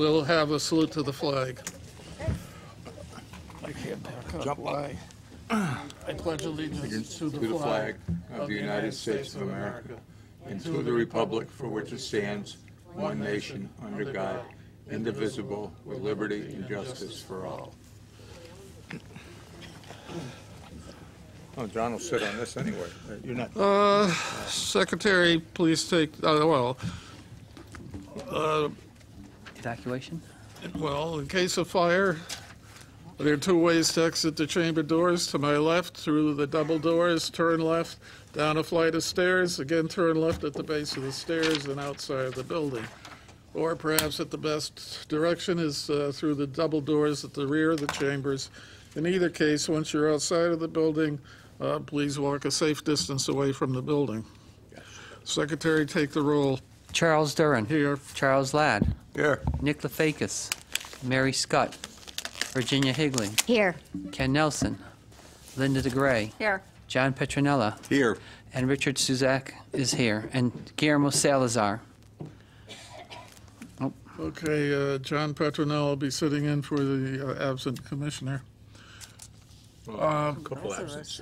we'll have a salute to the flag. I can't back up. Jump up. Why? I pledge allegiance to the flag of the United States of America and to the republic for which it stands, one nation, under God, indivisible, with liberty and justice for all. Oh, John will sit on this anyway. You're not. Secretary, please take, Evacuation? well, in case of fire, there are two ways to exit the chamber doors. To my left, through the double doors, turn left, down a flight of stairs, again turn left at the base of the stairs and outside of the building. Or perhaps at the best direction is through the double doors at the rear of the chambers. In either case, once you're outside of the building, please walk a safe distance away from the building. Yes. Secretary, take the roll. Charles Duran. Here. Charles Ladd. Here. Nick Lefakis. Mary Scott. Virginia Higley. Here. Ken Nelson. Linda DeGray. Here. John Petronella. Here. And Richard Suzak is here. And Guillermo Salazar. Okay, John Petronell will be sitting in for the absent commissioner. A couple absents.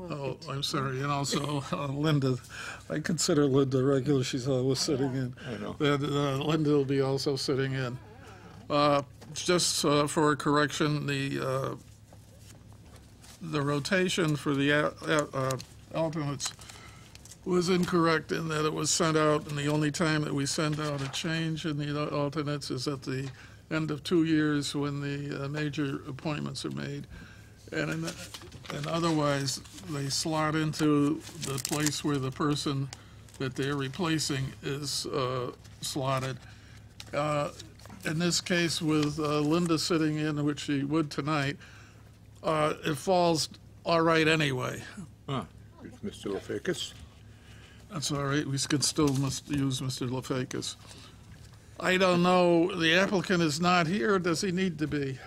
Oh, I'm sorry, and also Linda. I consider Linda regular. She's always sitting in. I know. And Linda will be also sitting in. Just for a correction, the rotation for the alternates was incorrect in that it was sent out, and the only time that we send out a change in the alternates is at the end of 2 years when the major appointments are made. And otherwise, they slot into the place where the person that they're replacing is slotted. In this case, with Linda sitting in, which she would tonight, it falls all right anyway. It's Mr. Lefakis. That's all right. We can still use Mr. Lefakis. I don't know. The applicant is not here. Does he need to be?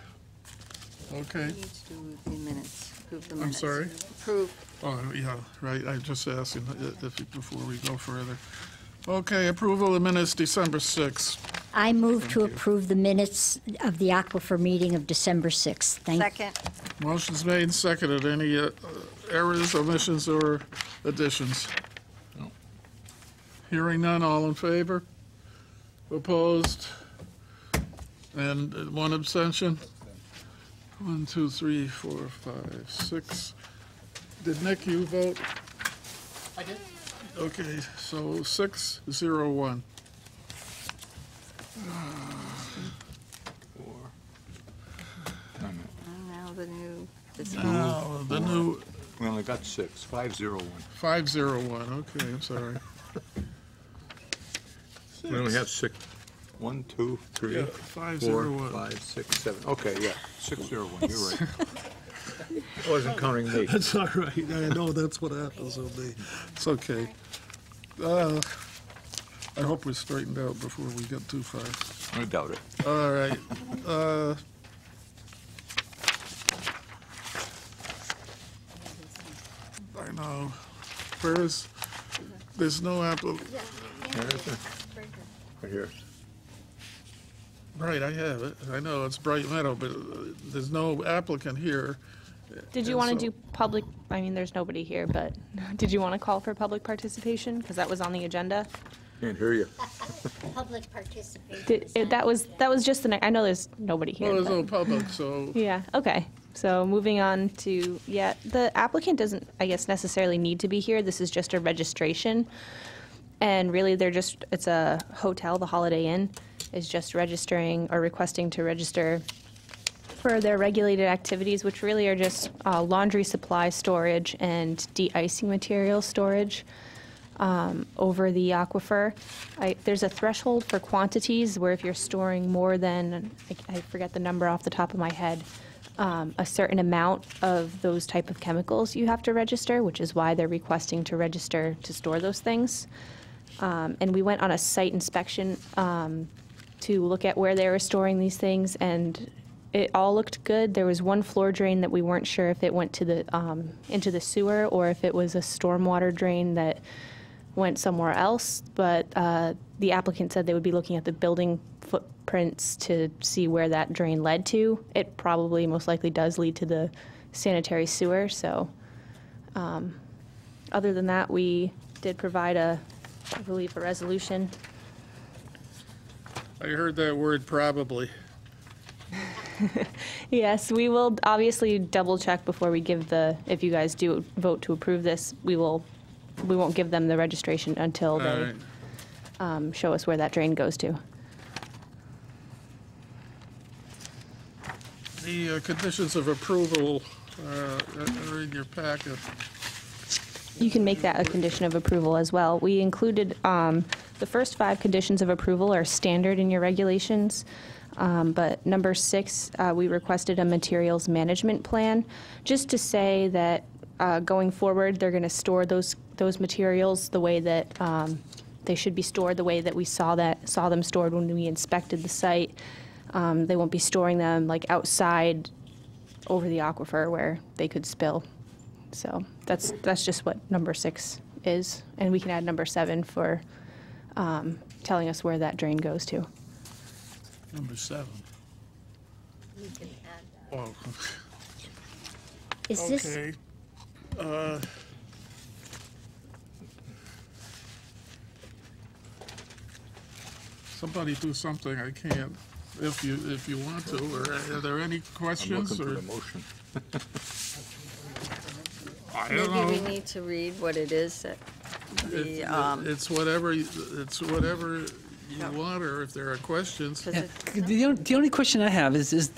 Okay. We need to do the minutes. Approve the I'm minutes. sorry? Approve. Oh, yeah, right. I just asked him before we go further. Okay, approval of minutes, December 6th. I move to approve the minutes of the Aquifer meeting of December 6th. Second. Motion's made and seconded. Any errors, omissions, or additions? No. Hearing none, all in favor? Opposed? And one abstention? 1, 2, 3, 4, 5, 6. Did Nick, you vote? I did. Okay, so 6-0-1. And now the new, this one. Now, the new We only got 6. 501. 5-0-1. Okay, I'm sorry. We only have 6. 1, 2, 3, Yeah, 4, 5-0-1. 5, 6, 7. Okay, yeah. 601. You're right. I wasn't counting me. That's all right. I know that's what happens with me. It's okay. I hope we're straightened out before we get too far. I doubt it. All right. I know. There's no Where is it? Right here. right, I have it. I know, it's Bright Meadow, but there's no applicant here. Did you And want to so- do public, I mean, there's nobody here, but did you want to call for public participation? Because that was on the agenda. Can't hear you. Public participation. That was just the, I know there's nobody here. Well, there's no but- public, so, Yeah, okay. So moving on to, the applicant doesn't, I guess, necessarily need to be here. This is just a registration. And really, it's a hotel, the Holiday Inn, is just registering or requesting to register for their regulated activities, which really are just laundry supply storage and de-icing material storage over the aquifer. There's a threshold for quantities where if you're storing more than, I forget the number off the top of my head, a certain amount of those type of chemicals you have to register, which is why they're requesting to register to store those things. And we went on a site inspection to look at where they were storing these things, and it all looked good. There was one floor drain that we weren't sure if it went to the into the sewer or if it was a stormwater drain that went somewhere else, but the applicant said they would be looking at the building footprints to see where that drain led to. It probably most likely does lead to the sanitary sewer, so other than that, we did provide I believe, a resolution. I heard that word probably. Yes, we will obviously double check before we give if you guys do vote to approve this, we won't give them the registration until All they right. show us where that drain goes to. The conditions of approval are in your packet. You can make that a condition of approval as well. We included, the first 5 conditions of approval are standard in your regulations, but number 6, we requested a materials management plan, just to say that going forward, they're going to store those materials the way that they should be stored, the way that we saw them stored when we inspected the site. They won't be storing them like outside over the aquifer where they could spill. So that's just what number 6 is, and we can add number 7 for telling us where that drain goes to. Number 7. Oh, Is this, okay. Somebody do something, I can't, if you want to, or are there any I'm questions? looking for Or the motion. I don't know. Maybe we need to read what it is that It's whatever you want, or if there are questions. 'cause Yeah, it- the only question I have is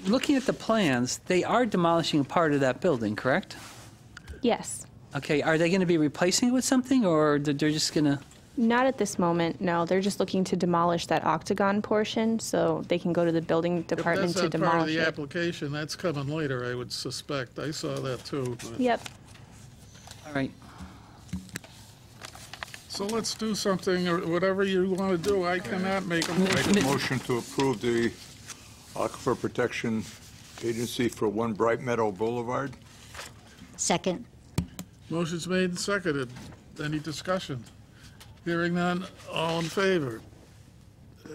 looking at the plans, they are demolishing a part of that building, correct? Yes. Okay, are they going to be replacing it with something, or they're just going to? Not at this moment, no. They're just looking to demolish that octagon portion, so they can go to the building If department to that's not part of demolish the it. application, that's coming later, I would suspect. I saw that too. but- Yep. All right. So let's do something, or whatever you want to do. I cannot make a motion. Make a motion to approve the Aquifer Protection Agency for 1 Bright Meadow Boulevard. second? Motion's made and seconded. Any discussion? Hearing none, all in favor?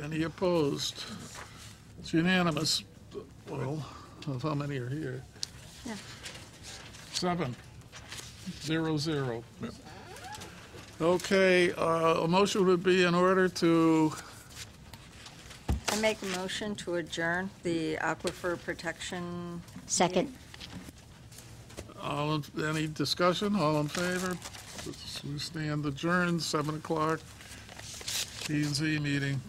Any opposed? It's unanimous. Well, of how many are here? Yeah. 7, 0. Okay, a motion would be in order to, I make a motion to adjourn the aquifer protection. Second. any discussion? All in favor? We stand adjourned, 7 o'clock, P&Z meeting.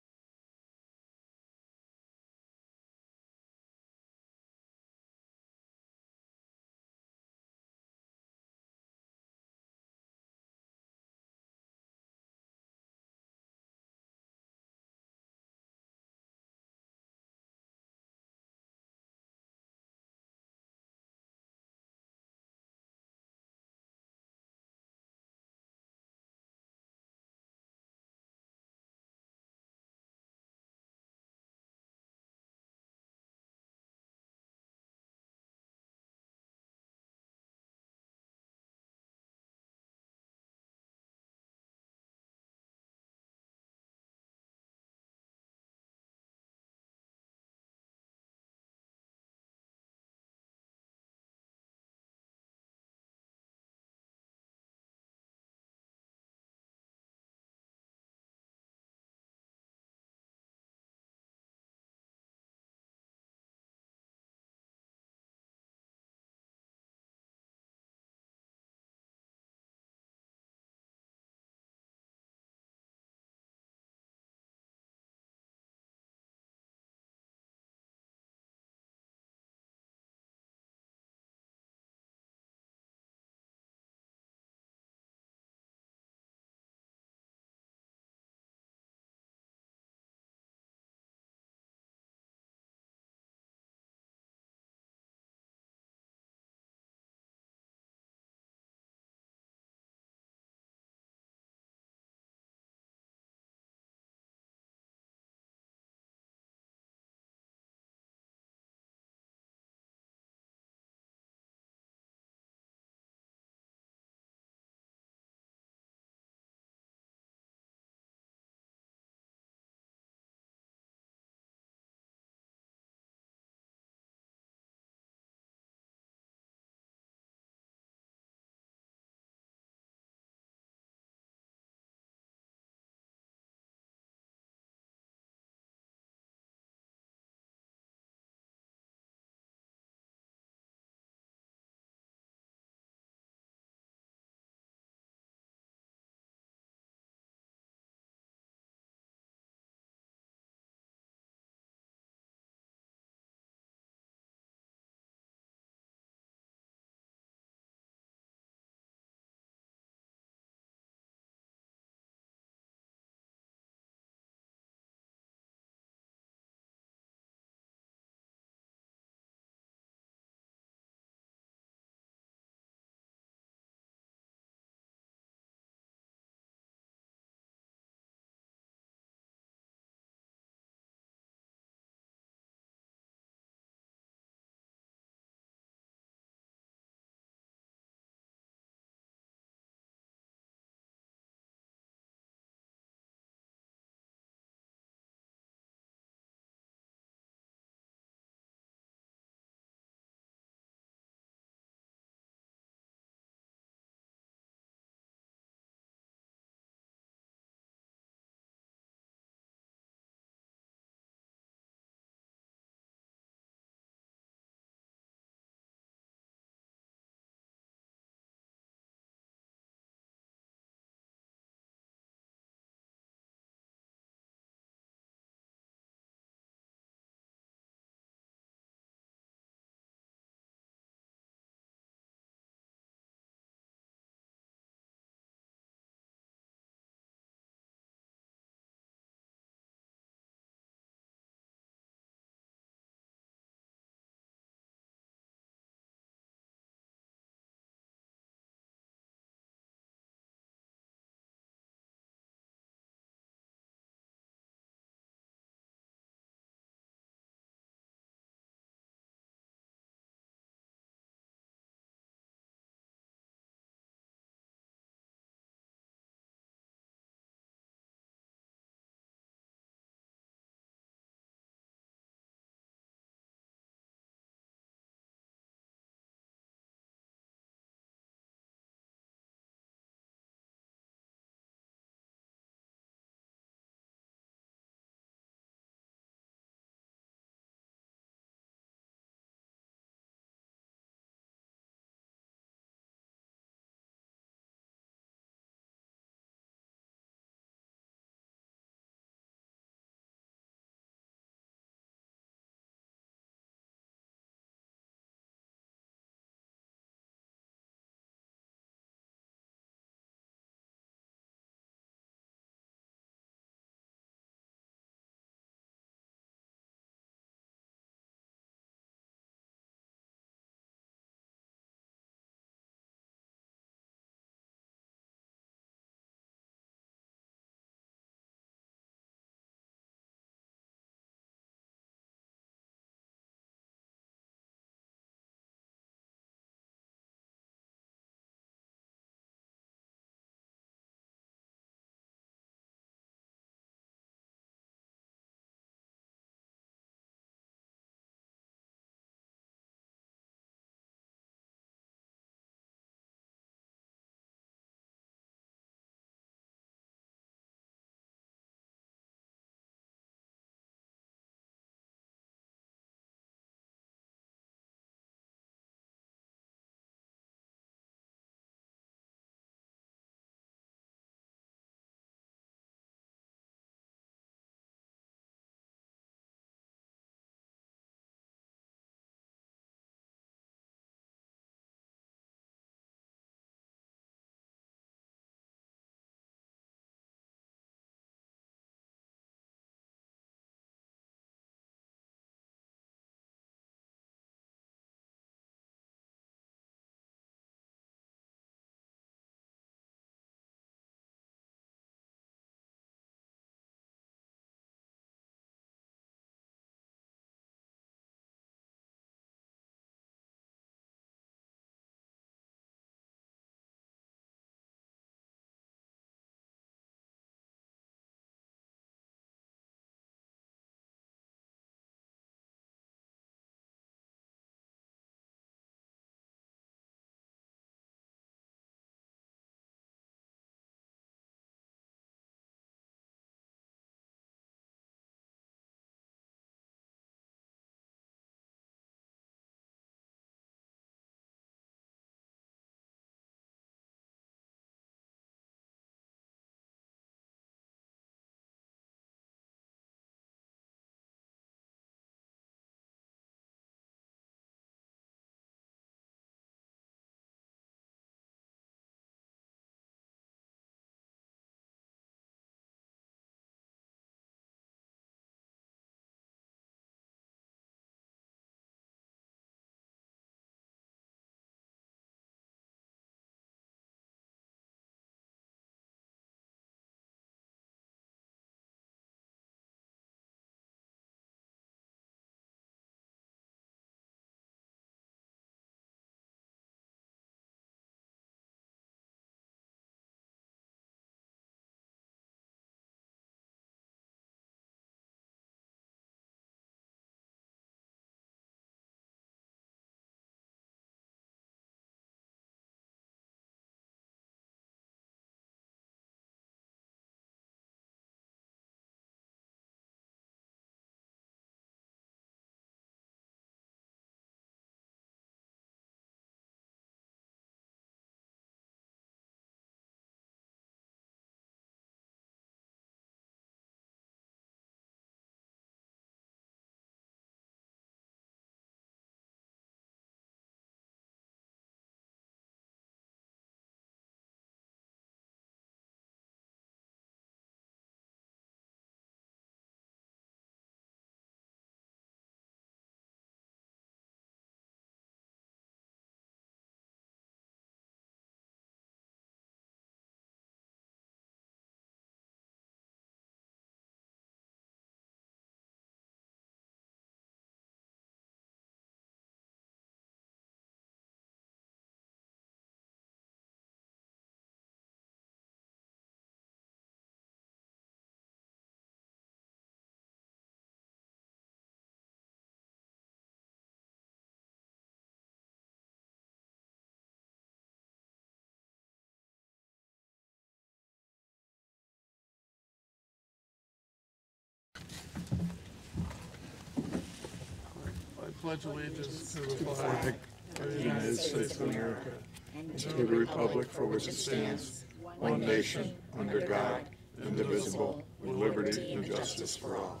pledge allegiance to the flag of the United States of America, and to the republic for which it stands, one nation, under God, indivisible, with liberty and justice for all.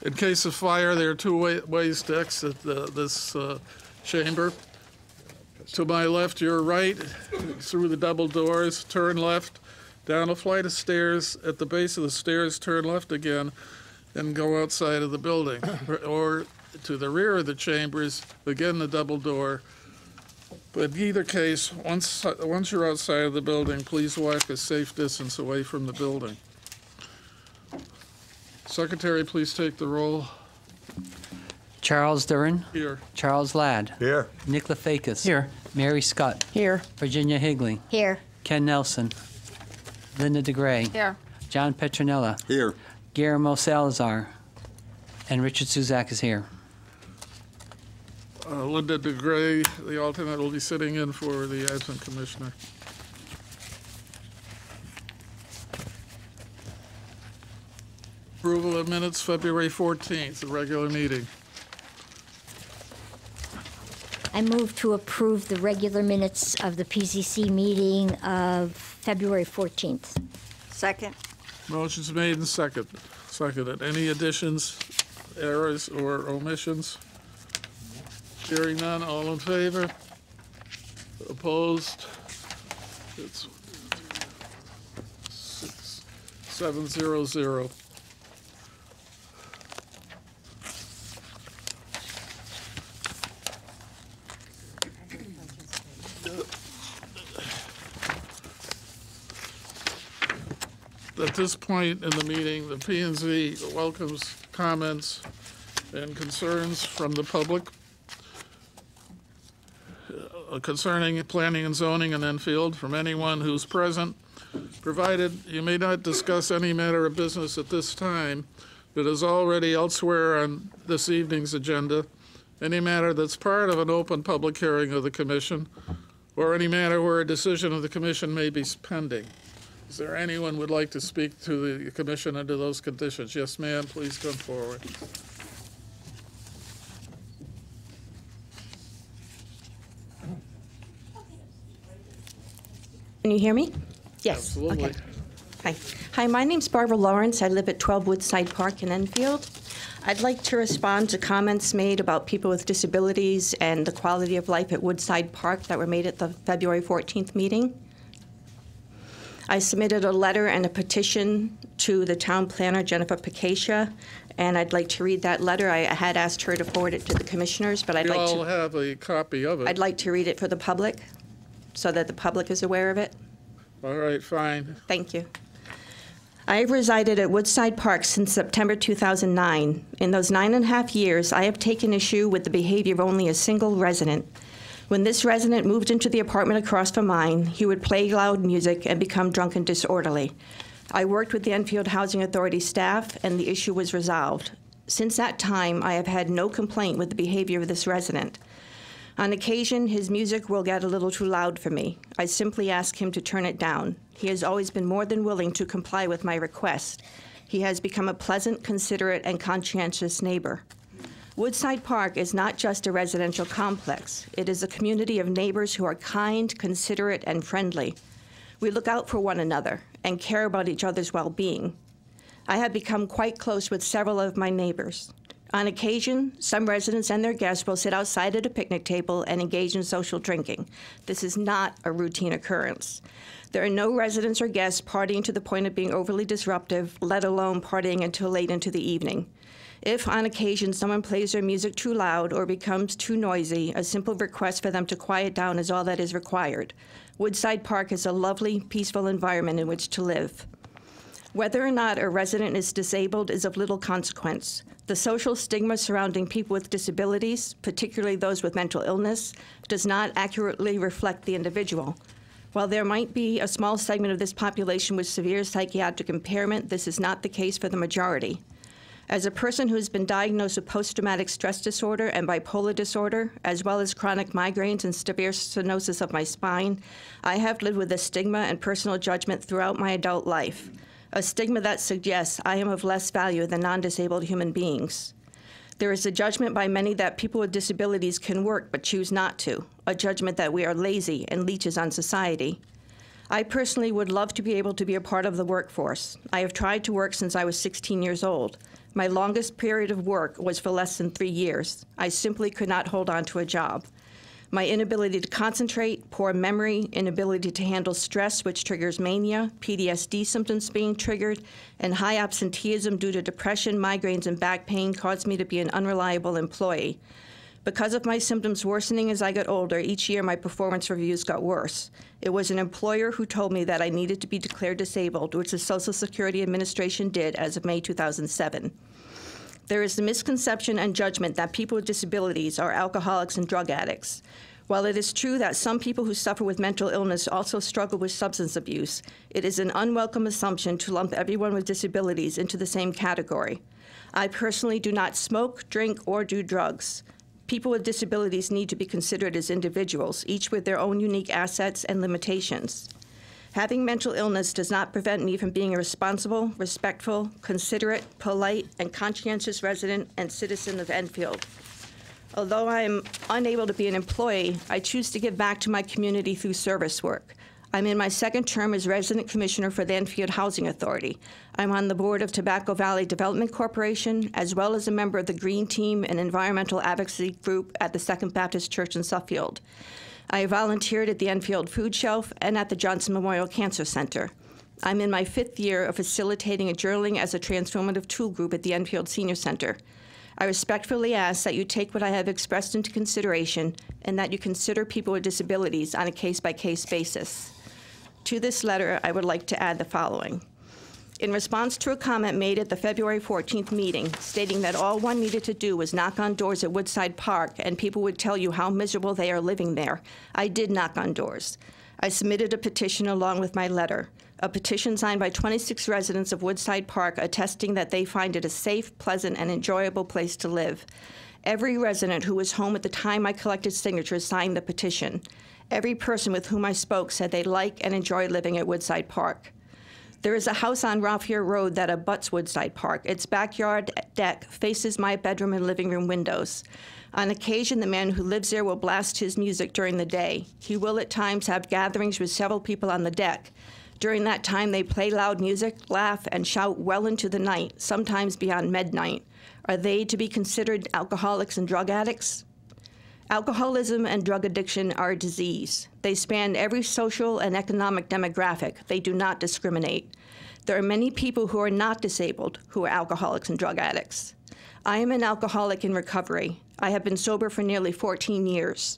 In case of fire, there are two ways to exit this chamber. To my left, your right, through the double doors, turn left, down a flight of stairs. At the base of the stairs, turn left again, and go outside of the building. Or to the rear of the chambers, again the double door. But in either case, once you're outside of the building, please walk a safe distance away from the building. Secretary, please take the roll. Charles Durin. Here. Charles Ladd. Here. Nick Lefakis. Here. Mary Scott. Here. Virginia Higley. Here. Ken Nelson. Linda DeGray. Here. John Petronella. Here. Guillermo Salazar. And Richard Suzak is here. Linda DeGray, the alternate, will be sitting in for the absent commissioner. Approval of minutes, February 14th, the regular meeting. I move to approve the regular minutes of the PCC meeting of February 14th. Second. Motion's made and seconded. Any additions, errors, or omissions? Hearing none, all in favor? Opposed? It's 7-0-0. At this point in the meeting, the P&Z welcomes comments and concerns from the public concerning planning and zoning in Enfield from anyone who's present, provided you may not discuss any matter of business at this time that is already elsewhere on this evening's agenda, any matter that's part of an open public hearing of the commission, or any matter where a decision of the commission may be pending. Is there anyone who would like to speak to the commission under those conditions? Yes, ma'am, please come forward. Can you hear me? Yes. Absolutely. Okay. Hi. Hi, my name's Barbara Lawrence. I live at 12 Woodside Park in Enfield. I'd like to respond to comments made about people with disabilities and the quality of life at Woodside Park that were made at the February 14th meeting. I submitted a letter and a petition to the town planner, Jennifer Picacia, and I'd like to read that letter. I had asked her to forward it to the commissioners, but I'd We like all to have a copy of it. I'd like to read it for the public so that the public is aware of it. All right, fine. Thank you. I have resided at Woodside Park since September 2009. In those 9.5 years, I have taken issue with the behavior of only a single resident. When this resident moved into the apartment across from mine, he would play loud music and become drunk and disorderly. I worked with the Enfield Housing Authority staff, and the issue was resolved. Since that time, I have had no complaint with the behavior of this resident. On occasion, his music will get a little too loud for me. I simply ask him to turn it down. He has always been more than willing to comply with my request. He has become a pleasant, considerate, and conscientious neighbor. Woodside Park is not just a residential complex. It is a community of neighbors who are kind, considerate, and friendly. We look out for one another and care about each other's well-being. I have become quite close with several of my neighbors. On occasion, some residents and their guests will sit outside at a picnic table and engage in social drinking. This is not a routine occurrence. There are no residents or guests partying to the point of being overly disruptive, let alone partying until late into the evening. If, on occasion, someone plays their music too loud or becomes too noisy, a simple request for them to quiet down is all that is required. Woodside Park is a lovely, peaceful environment in which to live. Whether or not a resident is disabled is of little consequence. The social stigma surrounding people with disabilities, particularly those with mental illness, does not accurately reflect the individual. While there might be a small segment of this population with severe psychiatric impairment, this is not the case for the majority. As a person who has been diagnosed with post-traumatic stress disorder and bipolar disorder, as well as chronic migraines and severe stenosis of my spine, I have lived with a stigma and personal judgment throughout my adult life, a stigma that suggests I am of less value than non-disabled human beings. There is a judgment by many that people with disabilities can work but choose not to, a judgment that we are lazy and leeches on society. I personally would love to be able to be a part of the workforce. I have tried to work since I was 16 years old. My longest period of work was for less than 3 years. I simply could not hold on to a job. My inability to concentrate, poor memory, inability to handle stress, which triggers mania, PTSD symptoms being triggered, and high absenteeism due to depression, migraines, and back pain caused me to be an unreliable employee. Because of my symptoms worsening as I got older, each year my performance reviews got worse. It was an employer who told me that I needed to be declared disabled, which the Social Security Administration did as of May 2007. There is the misconception and judgment that people with disabilities are alcoholics and drug addicts. While it is true that some people who suffer with mental illness also struggle with substance abuse, it is an unwelcome assumption to lump everyone with disabilities into the same category. I personally do not smoke, drink, or do drugs. People with disabilities need to be considered as individuals, each with their own unique assets and limitations. Having mental illness does not prevent me from being a responsible, respectful, considerate, polite, and conscientious resident and citizen of Enfield. Although I am unable to be an employee, I choose to give back to my community through service work. I'm in my second term as resident commissioner for the Enfield Housing Authority. I'm on the board of Tobacco Valley Development Corporation, as well as a member of the Green Team and environmental advocacy group at the Second Baptist Church in Suffield. I volunteered at the Enfield Food Shelf and at the Johnson Memorial Cancer Center. I'm in my 5th year of facilitating a journaling as a transformative tool group at the Enfield Senior Center. I respectfully ask that you take what I have expressed into consideration and that you consider people with disabilities on a case-by-case basis. To this letter, I would like to add the following. In response to a comment made at the February 14th meeting stating that all one needed to do was knock on doors at Woodside Park and people would tell you how miserable they are living there, I did knock on doors. I submitted a petition along with my letter, a petition signed by 26 residents of Woodside Park attesting that they find it a safe, pleasant, and enjoyable place to live. Every resident who was home at the time I collected signatures signed the petition. Every person with whom I spoke said they like and enjoy living at Woodside Park. There is a house on Ralphier Road that abuts Woodside Park. Its backyard deck faces my bedroom and living room windows. On occasion, the man who lives there will blast his music during the day. He will at times have gatherings with several people on the deck. During that time, they play loud music, laugh, and shout well into the night, sometimes beyond midnight. Are they to be considered alcoholics and drug addicts? Alcoholism and drug addiction are a disease. They span every social and economic demographic. They do not discriminate. There are many people who are not disabled who are alcoholics and drug addicts. I am an alcoholic in recovery. I have been sober for nearly 14 years.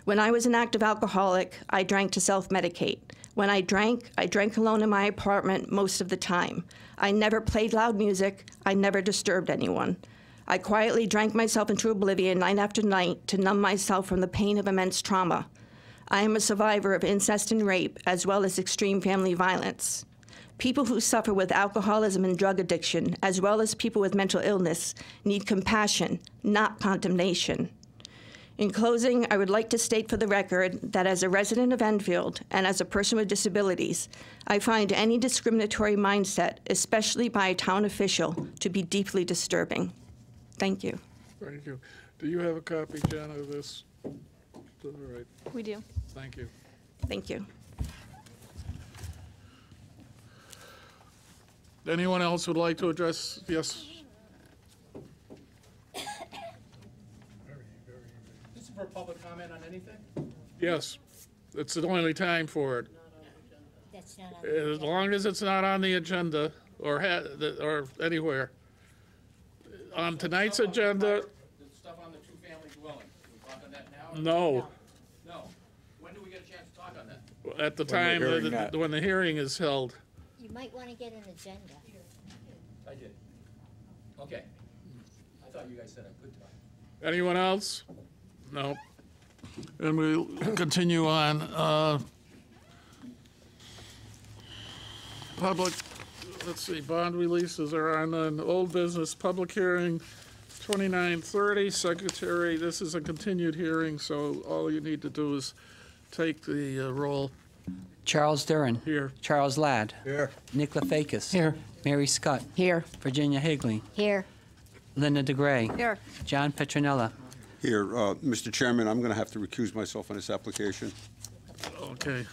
When I was an active alcoholic, I drank to self-medicate. When I drank alone in my apartment most of the time. I never played loud music. I never disturbed anyone. I quietly drank myself into oblivion night after night to numb myself from the pain of immense trauma. I am a survivor of incest and rape, as well as extreme family violence. People who suffer with alcoholism and drug addiction, as well as people with mental illness, need compassion, not condemnation. In closing, I would like to state for the record that as a resident of Enfield and as a person with disabilities, I find any discriminatory mindset, especially by a town official, to be deeply disturbing. Thank you. Thank you. Do you have a copy, Jen, of this? All right, We do. thank you. Thank you. Anyone else would like to address? Yes, This is for public comment on anything? yes. It's the only time for it. That's not on As long as it's not on the agenda or or anywhere. On tonight's agenda, The stuff on the two-family dwelling, we talk on that now? no. No. When do we get a chance to talk on that? At the the time hearing met. when the hearing is held. You might want to get an agenda. I did. Okay. I thought you guys said I could talk. Anyone else? No. And we'll continue on. Public let's see, bond releases are on an old business public hearing, 2930, secretary, this is a continued hearing, so all you need to do is take the roll Charles Durin. here. Charles Ladd. Here. Nick Lefakis. Here. Mary Scott. Here. Virginia Higley. Here. Linda DeGray. Here. John Petronella. Here, Mr. Chairman, I'm going to have to recuse myself on this application. Okay.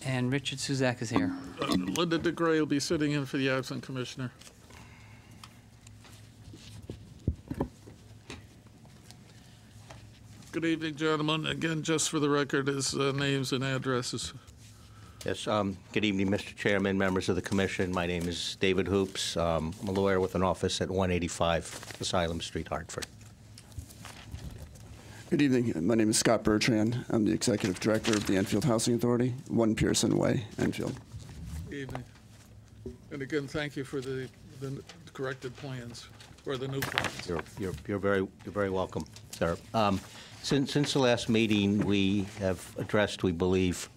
And Richard Suzak is here. Linda DeGray will be sitting in for the absent commissioner. Good evening, gentlemen. Again, just for the record, his names and addresses. Yes, good evening, Mr. Chairman, members of the commission. My name is David Hoops. I'm a lawyer with an office at 185 Asylum Street, Hartford. Good evening. My name is Scott Bertrand. I'm the Executive Director of the Enfield Housing Authority, 1 Pearson Way, Enfield. Good evening. And again, thank you for the corrected plans, or the new plans. You're very welcome, sir. Since the last meeting, we have addressed, we believe,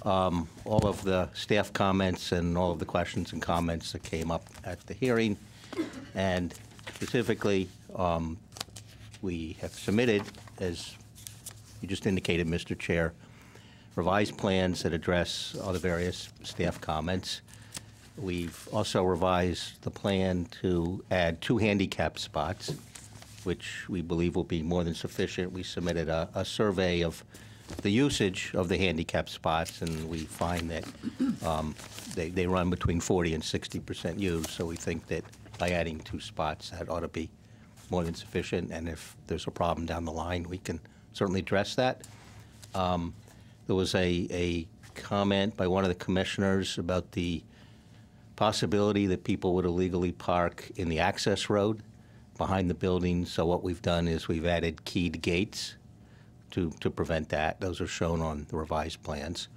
all of the staff comments and all of the questions and comments that came up at the hearing. And specifically, we have submitted, as you just indicated, Mr. Chair, revised plans that address all the various staff comments. We've also revised the plan to add 2 handicap spots, which we believe will be more than sufficient. We submitted a survey of the usage of the handicap spots, and we find that they run between 40 and 60% used. So we think that by adding 2 spots, that ought to be more than sufficient. And if there's a problem down the line, we can certainly address that. There was a comment by one of the commissioners about the possibility that people would illegally park in the access road behind the building. So what we've done is we've added keyed gates to prevent that. Those are shown on the revised plans.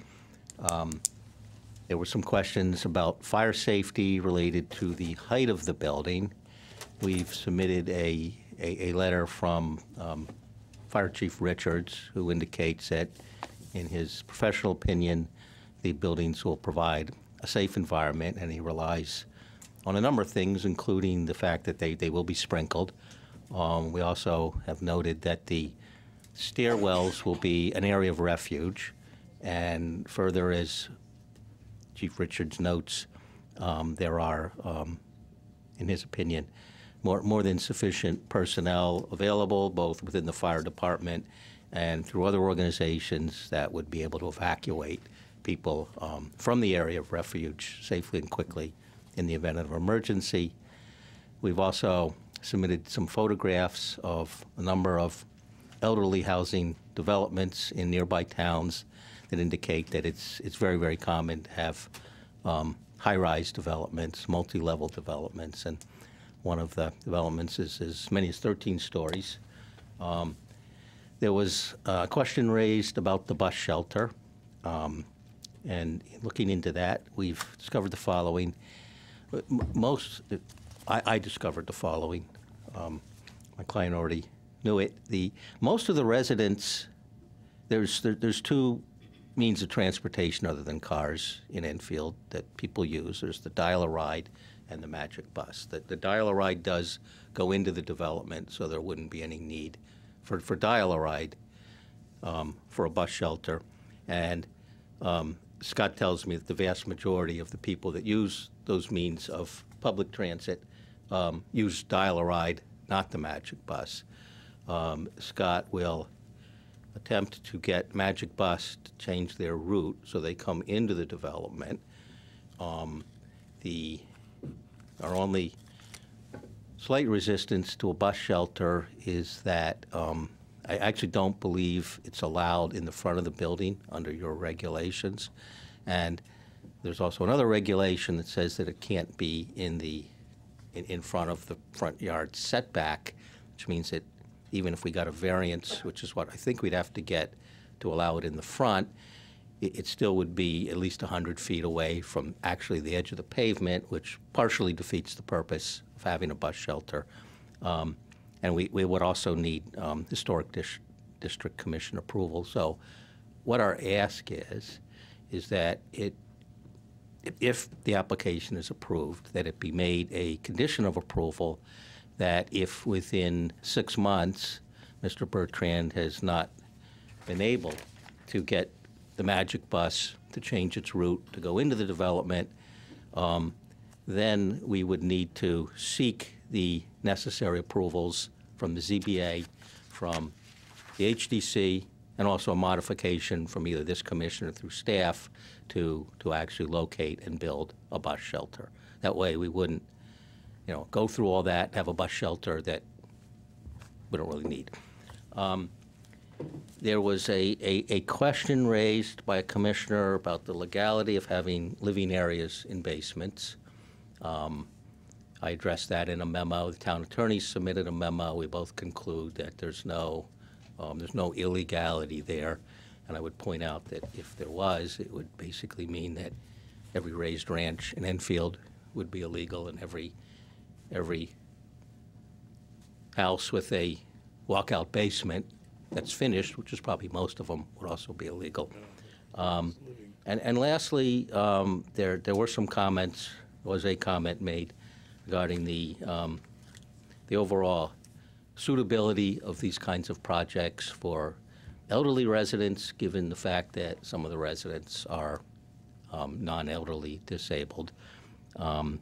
There were some questions about fire safety related to the height of the building. We've submitted a letter from Fire Chief Richards, who indicates that, in his professional opinion, the buildings will provide a safe environment, and he relies on a number of things, including the fact that they will be sprinkled. We also have noted that the stairwells will be an area of refuge, and further, as Chief Richards notes, there are, in his opinion, more than sufficient personnel available, both within the fire department and through other organizations that would be able to evacuate people from the area of refuge safely and quickly in the event of an emergency. We've also submitted some photographs of a number of elderly housing developments in nearby towns that indicate that it's very, very common to have high-rise developments, multi-level developments, and one of the developments is as many as 13 stories. There was a question raised about the bus shelter, and looking into that, we've discovered the following. I discovered the following. My client already knew it. Most of the residents, there's 2 means of transportation other than cars in Enfield that people use. There's the Dial-A-Ride and the Magic Bus. The Dial-A-Ride does go into the development, so there wouldn't be any need for Dial-A-Ride for a bus shelter. And Scott tells me that the vast majority of the people that use those means of public transit use Dial-A-Ride, not the Magic Bus. Scott will attempt to get Magic Bus to change their route so they come into the development. Our only slight resistance to a bus shelter is that I actually don't believe it's allowed in the front of the building under your regulations. And there's also another regulation that says that it can't be in front of the front yard setback, which means that even if we got a variance, which is what I think we'd have to get to allow it in the front, it still would be at least 100 feet away from actually the edge of the pavement, which partially defeats the purpose of having a bus shelter. And we would also need Historic District Commission approval. So what our ask is that it if the application is approved, that it be made a condition of approval that if within 6 months Mr. Bertrand has not been able to get the Magic Bus to change its route to go into the development, then we would need to seek the necessary approvals from the ZBA, from the HDC, and also a modification from either this commissioner through staff to actually locate and build a bus shelter. That way we wouldn't, go through all that and have a bus shelter that we don't really need. There was a question raised by a commissioner about the legality of having living areas in basements. I addressed that in a memo. The town attorney submitted a memo. We both conclude that there's no illegality there. And I would point out that if there was, it would basically mean that every raised ranch in Enfield would be illegal, and every house with a walkout basement that's finished, which is probably most of them, would also be illegal. And lastly, there were some comments. There was a comment made regarding the overall suitability of these kinds of projects for elderly residents, given the fact that some of the residents are non-elderly disabled. I'd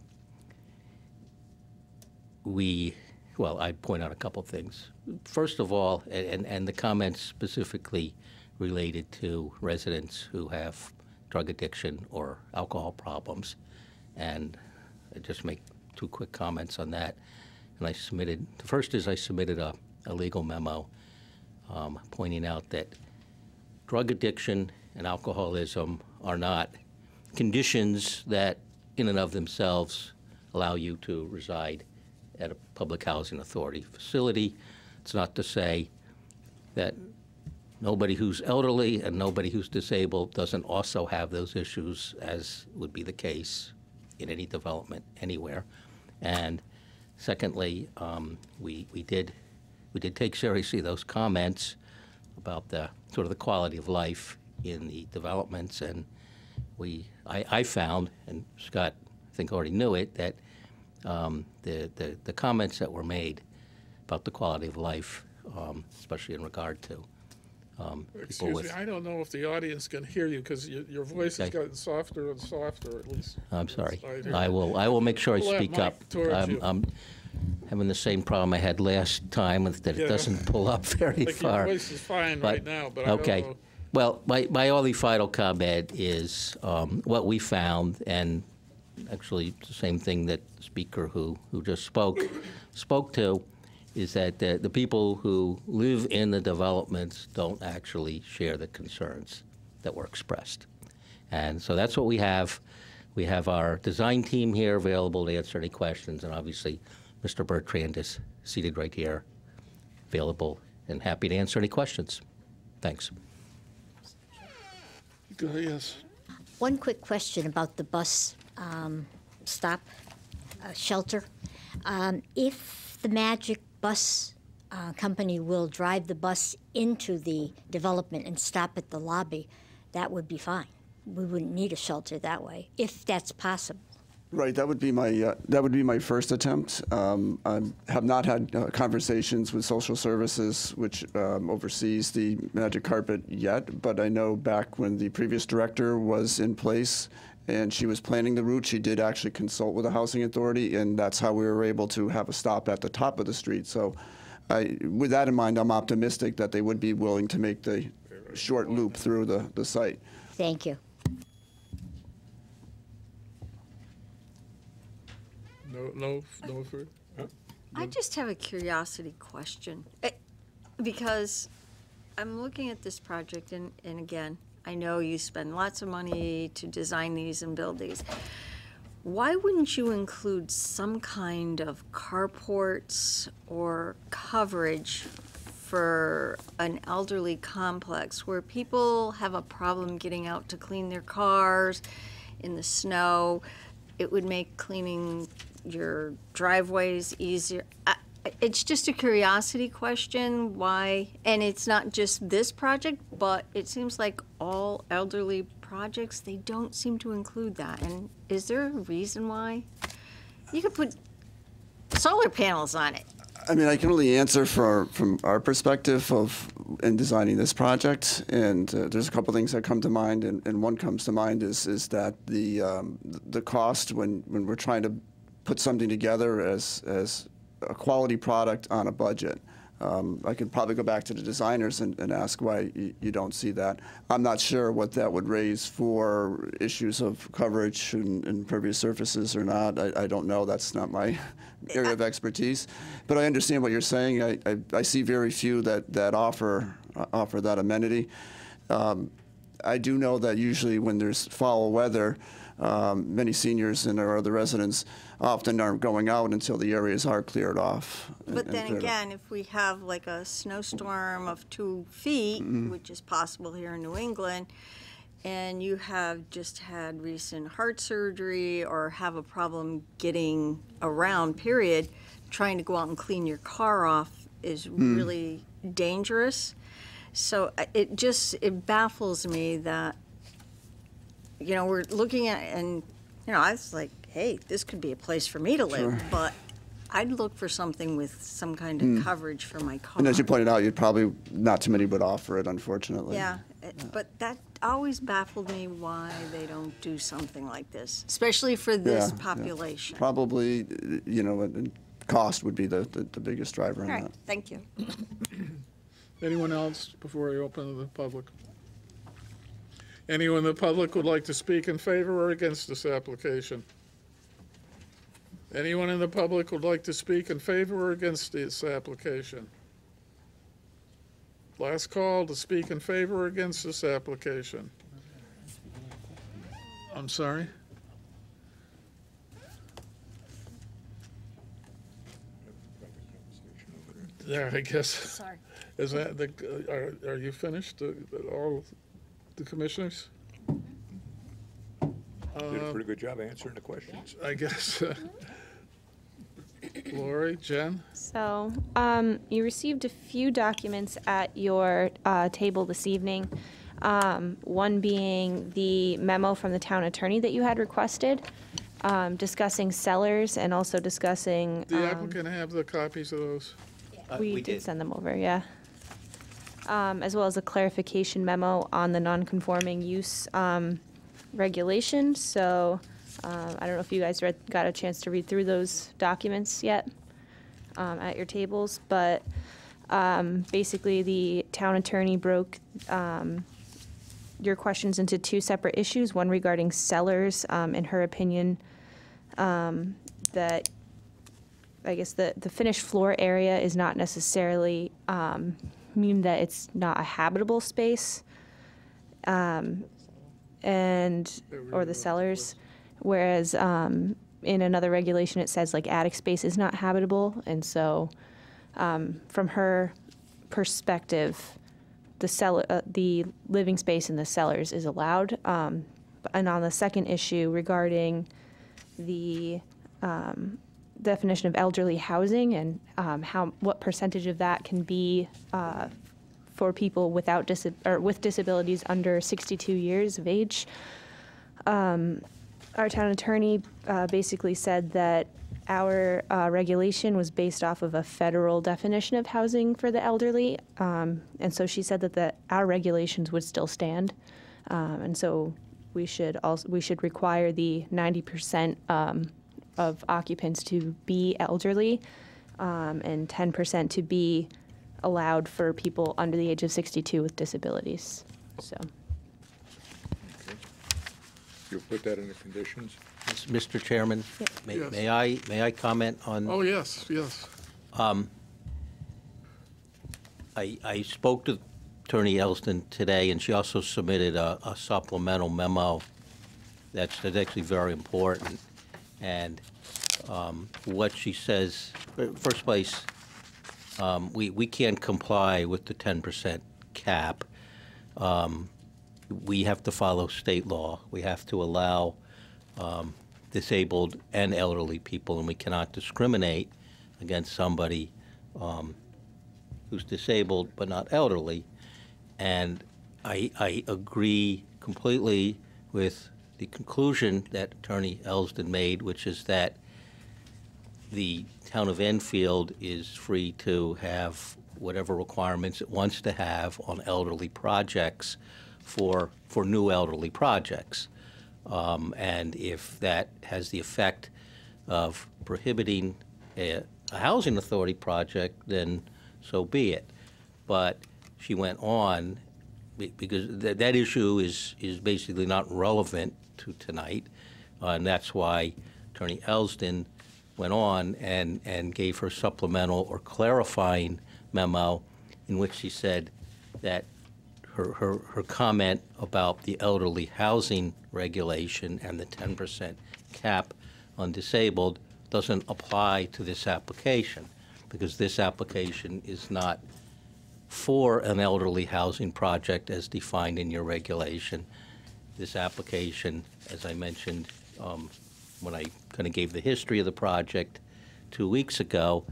point out a couple things. First of all, and the comments specifically related to residents who have drug addiction or alcohol problems. And I just make 2 quick comments on that. And the first is I submitted a legal memo pointing out that drug addiction and alcoholism are not conditions that in and of themselves allow you to reside at a public housing authority facility. It's not to say that nobody who's elderly and nobody who's disabled doesn't also have those issues, as would be the case in any development anywhere. And secondly, we did take seriously those comments about the sort of the quality of life in the developments, and I found, and Scott I think already knew it, that the comments that were made about the quality of life, especially in regard to people Excuse with... me, I don't know if the audience can hear you, because your voice has gotten softer and softer, at least. I'm sorry. I I will make sure I Pull that speak mic up. towards you. I'm having the same problem I had last time, with that it Yeah. doesn't pull up very Like far. your voice is fine But- right now, but I don't Okay. know. Well, my only final comment is what we found, and actually it's the same thing that the speaker who just spoke to, is that the people who live in the developments don't actually share the concerns that were expressed. And so that's what we have. We have our design team here available to answer any questions, and obviously Mr. Bertrand is seated right here, available and happy to answer any questions. Thanks. Yes. One quick question about the bus stop shelter. If the Magic Bus company will drive the bus into the development and stop at the lobby, that would be fine. We wouldn't need a shelter that way, if that's possible. Right, that would be my first attempt. I have not had conversations with social services, which oversees the Magic Carpet yet, but I know back when the previous director was in place and she was planning the route, she did actually consult with the housing authority, and that's how we were able to have a stop at the top of the street. So with that in mind, I'm optimistic that they would be willing to make the short loop through the site. Thank you. No further? I just have a curiosity question, because I'm looking at this project, and again, I know you spend lots of money to design these and build these. Why wouldn't you include some kind of carports or coverage for an elderly complex where people have a problem getting out to clean their cars in the snow? It would make cleaning your driveways easier. It's just a curiosity question, why, and it's not just this project, but it seems like all elderly projects, they don't seem to include that. And is there a reason why? You could put solar panels on it. I mean, I can only answer from our perspective in designing this project, and there's a couple things that come to mind, and one comes to mind is that the cost when we're trying to put something together as a quality product on a budget. I could probably go back to the designers and ask why you don't see that. I'm not sure what that would raise for issues of coverage and impervious surfaces or not. I don't know. That's not my area of expertise. But I understand what you're saying. I see very few that offer that amenity. I do know that usually when there's foul weather, many seniors and our other residents often aren't going out until the areas are cleared off. But then again, if we have like a snowstorm of 2 feet, which is possible here in New England, and you have just had recent heart surgery or have a problem getting around, period, trying to go out and clean your car off is really dangerous. So it baffles me that, you know, we're looking at, and, you know, I was like, hey, this could be a place for me to live, Sure. but I'd look for something with some kind of coverage for my car. And as you pointed out, you'd probably, not too many would offer it, unfortunately. Yeah, but that always baffled me why they don't do something like this, especially for this Yeah, population. Probably, you know, and cost would be the biggest driver All in right, that. thank you. Anyone else before I open to the public? Anyone in the public would like to speak in favor or against this application? Anyone in the public would like to speak in favor or against this application? Last call to speak in favor or against this application. I'm sorry? Yeah, I guess. Sorry. Is that, are you finished, all the commissioners? Did a pretty good job answering the questions. I guess. Lori, Jen? So, you received a few documents at your table this evening. One being the memo from the town attorney that you had requested, discussing sellers and also discussing. The applicant have the copies of those? We did send them over, yeah. As well as a clarification memo on the non-conforming use regulation. So I don't know if you guys got a chance to read through those documents yet at your tables, but basically the town attorney broke your questions into 2 separate issues, one regarding sellers, in her opinion, that I guess the finished floor area is not necessarily mean that it's not a habitable space, or the cellars, whereas in another regulation it says like attic space is not habitable, and so from her perspective, the living space in the cellars is allowed. And on the second issue regarding the definition of elderly housing and what percentage of that can be for people without with disabilities under 62 years of age. Our town attorney basically said that our regulation was based off of a federal definition of housing for the elderly, and so she said that our regulations would still stand, and so we should require the 90% of occupants to be elderly, and 10% to be allowed for people under the age of 62 with disabilities. So. You'll put that in the conditions? Mr. Chairman, Yes. may I comment on? Oh, yes, yes. I spoke to Attorney Elston today, and she also submitted a supplemental memo that's actually very important. And what she says, first place, we can't comply with the 10% cap. We have to follow state law. We have to allow disabled and elderly people, and we cannot discriminate against somebody who's disabled but not elderly. And I agree completely with the conclusion that Attorney Elsden made, which is that the town of Enfield is free to have whatever requirements it wants to have on elderly projects for new elderly projects. And if that has the effect of prohibiting a housing authority project, then so be it. But she went on, because that issue is basically not relevant to tonight, and that's why Attorney Elsden went on and gave her supplemental or clarifying memo in which she said that her comment about the elderly housing regulation and the 10% cap on disabled doesn't apply to this application, because this application is not for an elderly housing project as defined in your regulation. This application, as I mentioned when I kind of gave the history of the project 2 weeks ago,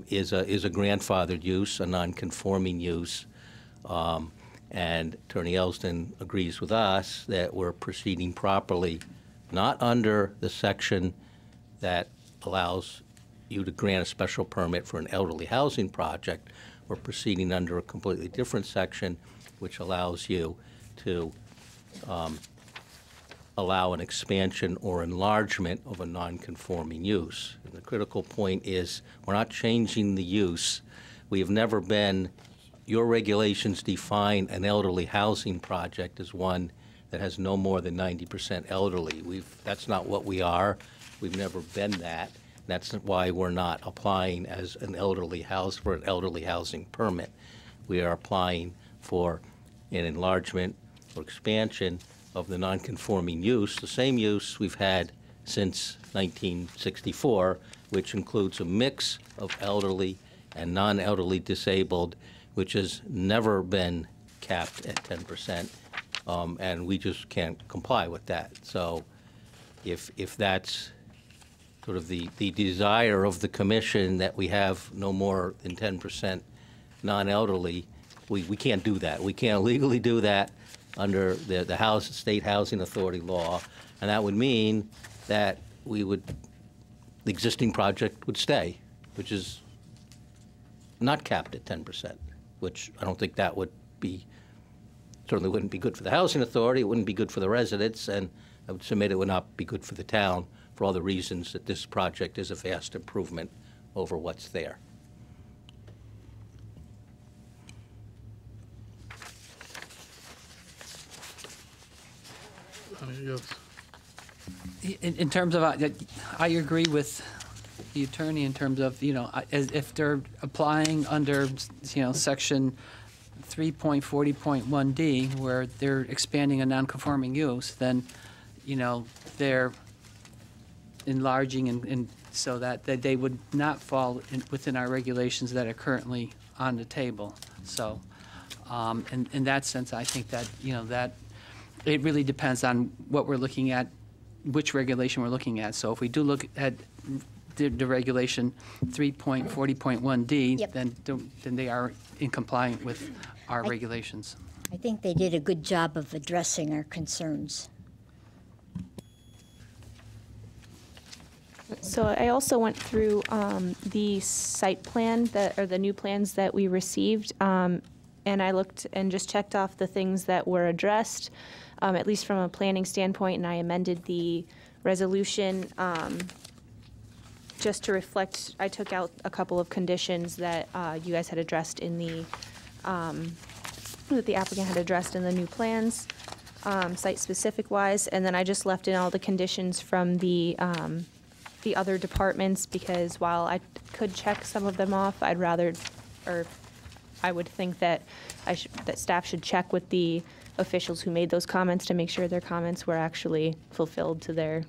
is a grandfathered use, a non-conforming use. And Attorney Elsden agrees with us that we're proceeding properly, not under the section that allows you to grant a special permit for an elderly housing project. We're proceeding under a completely different section, which allows you to allow an expansion or enlargement of a non-conforming use. And the critical point is we're not changing the use. We have never been, your regulations define an elderly housing project as one that has no more than 90% elderly. That's not what we are. We've never been that. That's why we're not applying as an elderly house for an elderly housing permit. We are applying for an enlargement or expansion of the non-conforming use, the same use we've had since 1964, which includes a mix of elderly and non-elderly disabled, which has never been capped at 10%, and we just can't comply with that. So if that's sort of the desire of the commission that we have no more than 10% non-elderly, we can't do that. We can't legally do that under the State Housing Authority law, and that would mean that the existing project would stay, which is not capped at 10%, which I don't think that would be, certainly wouldn't be good for the Housing Authority, it wouldn't be good for the residents, and I would submit it would not be good for the town for all the reasons that this project is a vast improvement over what's there. Yes. In terms of, I agree with the attorney in terms of, if they're applying under, section 3.40.1D, where they're expanding a non-conforming use, then, they're enlarging and so that they would not fall within our regulations that are currently on the table. So, in that sense, I think that, that it really depends on what we're looking at, which regulation we're looking at. So if we do look at the regulation 3.40.1D, Yep. then they are in compliance with our regulations. I think they did a good job of addressing our concerns. So I also went through the site plan or the new plans that we received, and I looked and just checked off the things that were addressed, at least from a planning standpoint, and I amended the resolution just to reflect. I took out a couple of conditions that you guys had addressed in that the applicant had addressed in the new plans, site-specific wise, and then I just left in all the conditions from the other departments, because while I could check some of them off, I would think that that staff should check with the officials who made those comments to make sure their comments were actually fulfilled to their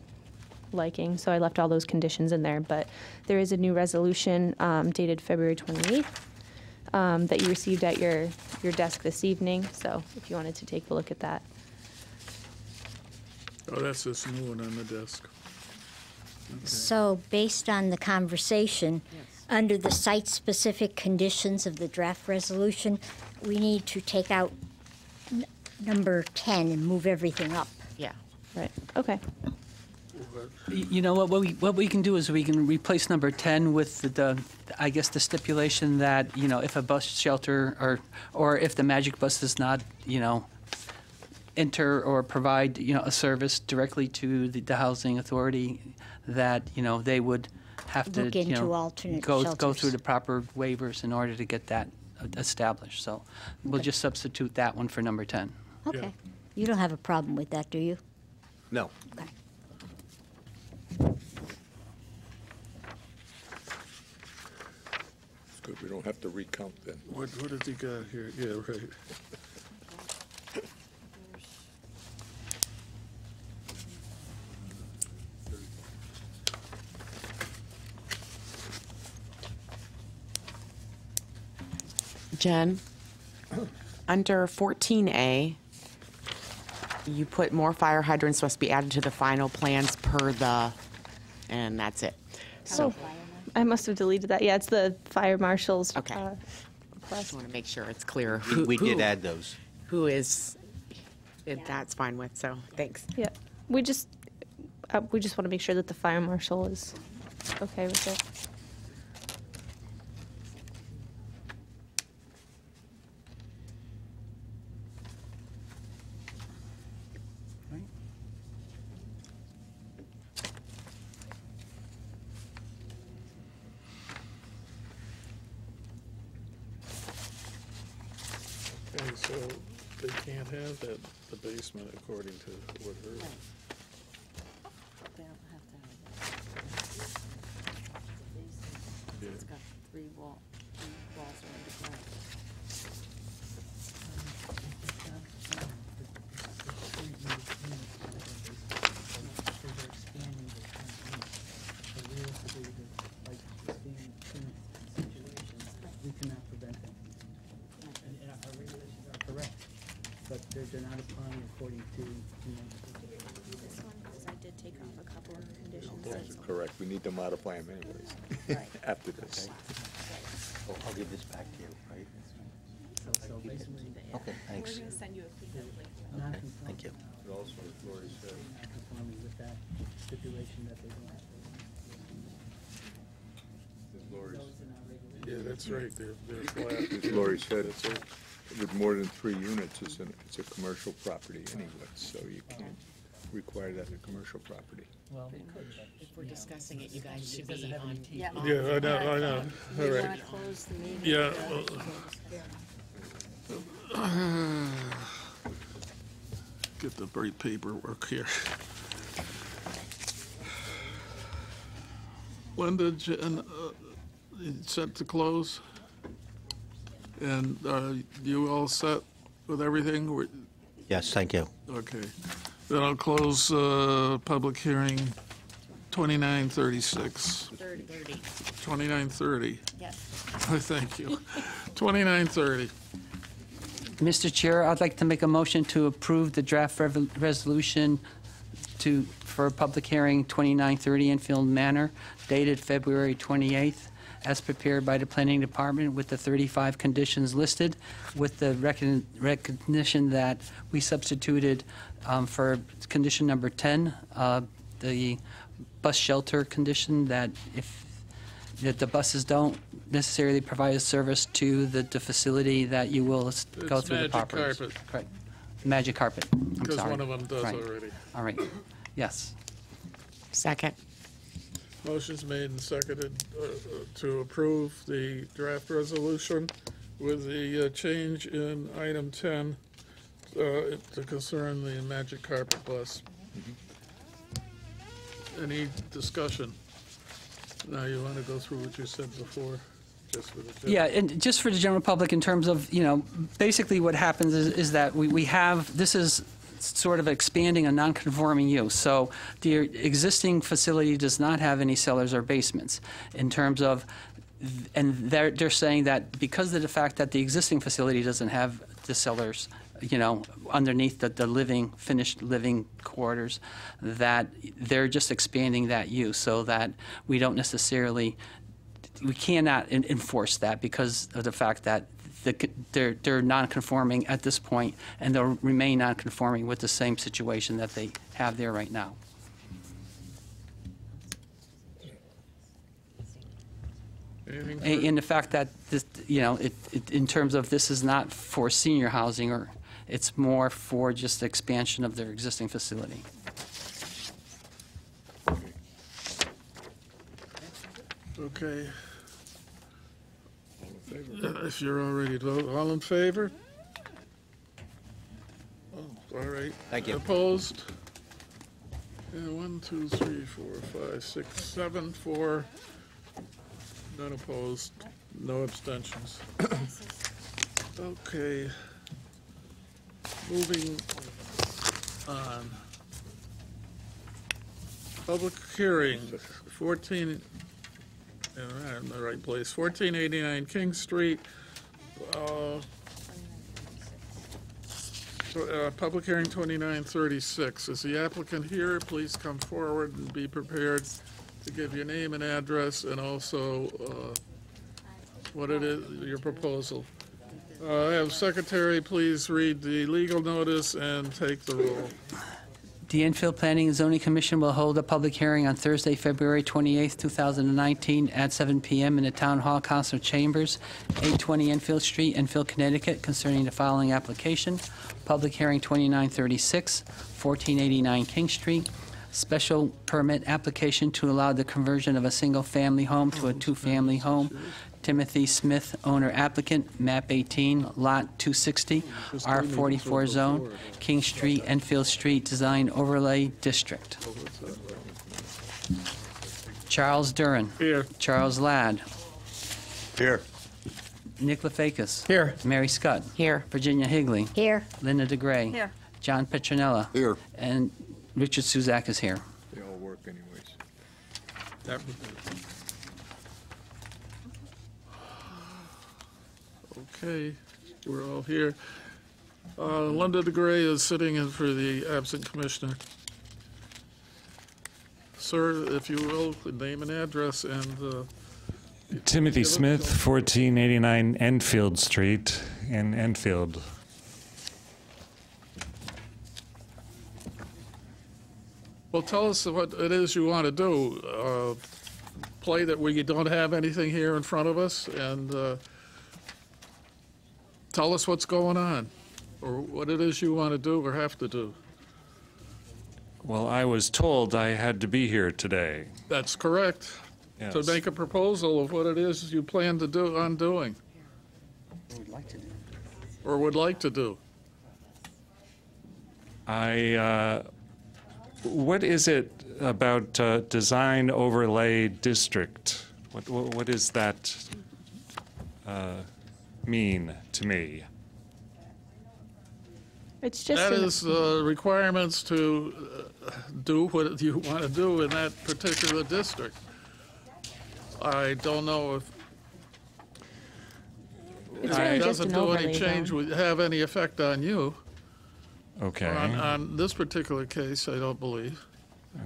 liking. So I left all those conditions in there, but there is a new resolution dated February 28th that you received at your desk this evening. So if you wanted to take a look at that. Oh, that's this new one on the desk. So based on the conversation, under the site-specific conditions of the draft resolution, we need to take out number 10 and move everything up. Yeah. Right, okay. You know, what we can do is we can replace number 10 with I guess, the stipulation that, you know, if a bus shelter or if the Magic Bus does not, you know, enter or provide, you know, a service directly to the housing authority, that, you know, they would have to, Look you into know, alternate go shelters. through the proper waivers in order to get that established. So we'll just substitute that one for number 10. Okay. You don't have a problem with that, do you? No. Okay. It's good, we don't have to recount then. What did he got here? Yeah, right. Jen, under 14A, you put more fire hydrants must be added to the final plans per the, and that's it. So, I must have deleted that. Yeah, it's the fire marshal's Okay. request. just want to make sure it's clear. We did who- add those. Who is, that's fine with, so, thanks. Yeah, we just want to make sure that the fire marshal is okay with it. Okay, so they can't have that, the basement according to what her. They don't have to have that. Yeah. It's got three walls around the ground. We cannot prevent them. And our regulations are correct, but they're not applying according to, you know, This one, because I did take off a couple of conditions. Those are correct, we need to modify them anyways, after this. Oh, I'll give this back to you, right? so basically, Okay, thanks. send you a PDF link. Okay, thank you. Also, as Lori said, non-conforming with that stipulation that they don't have. as Lori Yeah, that's right, they're flat. As Lori said, That's it. with more than 3 units, it's a commercial property anyway, so you can't require that in a commercial property. Well, If we're discussing it, you guys should be on. Yeah. Yeah, I know, all We right. want to close the meeting. Yeah. Get the bright paperwork here. Linda, Jen, set to close? And you all set with everything? Yes, thank you. Okay. Then I'll close public hearing 2936. 2930. Yes. Thank you. 2930. Mr. Chair, I'd like to make a motion to approve the draft resolution for a public hearing 2930 Enfield Manor, dated February 28th, as prepared by the Planning Department with the 35 conditions listed, with the recognition that we substituted for condition number 10, the bus shelter condition, that that the buses don't necessarily provide a service to the facility, that you will go It's through the Magic proper. Carpet. Correct. Magic Carpet. I'm Because sorry. one of them does Right. already. All right. Yes. Second. Motion's made and seconded to approve the draft resolution with the change in item 10 to concern the Magic Carpet bus. Any discussion? Now, you want to go through what you said before, just for the. Yeah, and just for the general public, in terms of, you know, basically what happens is that we have, this is sort of expanding a non-conforming use. So the existing facility does not have any cellars or basements in terms of, and they're saying that because of the fact that the existing facility doesn't have the cellars, you know, underneath the finished living quarters, that they're just expanding that use so that we don't necessarily, we cannot enforce that because of the fact that they're non-conforming at this point, and they'll remain non-conforming with the same situation that they have there right now. Anything In the fact that this, in terms of this is not for senior housing, or it's more for just the expansion of their existing facility. Okay. If you're all ready to vote, all in favor? Oh, all right. Thank you. Opposed? Yeah, 1, 2, 3, 4, 5, 6, 7, 4. None opposed, no abstentions. Okay. Moving on. Public hearing, 14, I'm in the right place, 1489 King Street. Public hearing 2936. Is the applicant here? Please come forward and be prepared to give your name and address, and also what it is, your proposal. I have secretary, please read the legal notice and take the roll. The Enfield Planning and Zoning Commission will hold a public hearing on Thursday, February 28th, 2019, at 7 p.m. in the Town Hall Council Chambers, 820 Enfield Street, Enfield, Connecticut, concerning the following application. Public hearing 2936, 1489 King Street. Special permit application to allow the conversion of a single-family home to a two-family home. Timothy Smith, owner applicant, map 18, lot 260, R44 zone, King Street, Enfield Street, Design Overlay District. Charles Duran. Here. Charles Ladd. Here. Nick Lefakis. Here. Mary Scott. Here. Virginia Higley. Here. Linda DeGray. Here. John Petronella. Here. And Richard Suzak is here. They all work anyways. Okay, we're all here. Linda DeGray is sitting in for the absent commissioner. Sir, if you will, the name and address, and Timothy Smith, 1489 Enfield Street in Enfield. well, tell us what it is you want to do. Play that we don't have anything here in front of us, and tell us what's going on, or what it is you want to do or have to do. Well, I was told I had to be here today. That's correct. Yes. To make a proposal of what it is you plan to do on doing, or would like to do. What is it about design overlay district? What does that mean to me? It's just That an- is requirements to do what you want to do in that particular district. I don't know if It's it really just doesn't an do any overlay change, zone. would have any effect on you. Okay. On this particular case, I don't believe.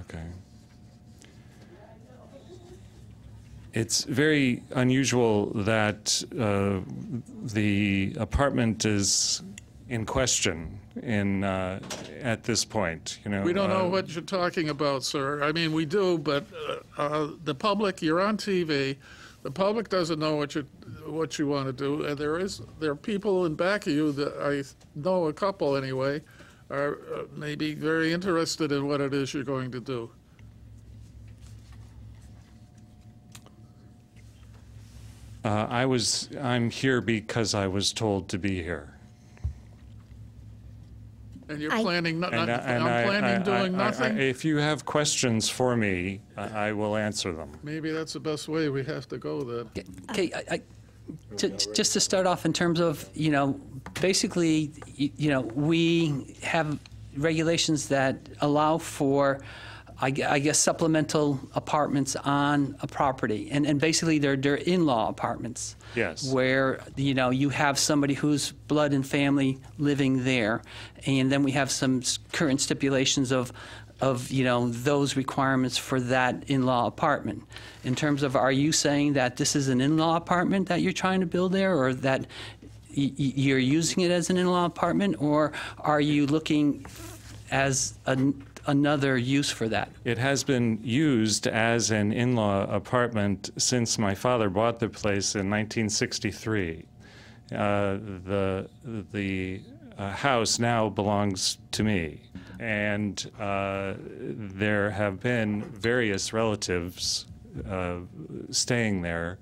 Okay. It's very unusual that the apartment is in question at this point. We don't know what you're talking about, sir. I mean, we do, but the public, you're on TV. The public doesn't know what you want to do, and there are people in back of you that I know, a couple anyway, are maybe very interested in what it is you're going to do. I'm here because I was told to be here. And you're I- planning, doing nothing? If you have questions for me, I will answer them. Maybe that's the best way we have to go then. Okay, just to start off in terms of, basically, we have regulations that allow for, I guess, supplemental apartments on a property. And basically, they're in-law apartments. Yes. Where, you have somebody who's blood and family living there. And then we have some current stipulations of those requirements for that in-law apartment. In terms of, are you saying that this is an in-law apartment that you're trying to build there, or that, you're using it as an in-law apartment, or are you looking as another use for that? It has been used as an in-law apartment since my father bought the place in 1963. The house now belongs to me, and there have been various relatives staying there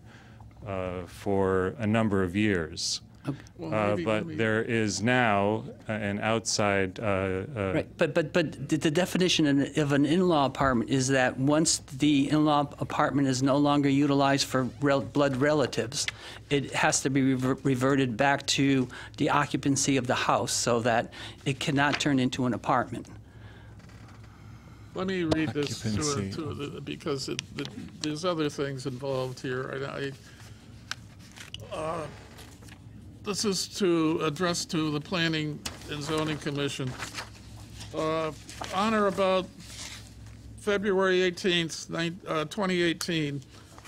for a number of years. But there is now an outside. Right, but the definition of an in-law apartment is that once the in-law apartment is no longer utilized for blood relatives, it has to be reverted back to the occupancy of the house so that it cannot turn into an apartment. Let me read this because there's other things involved here. This is to address to the Planning and Zoning Commission. On or about February 18th, 2018,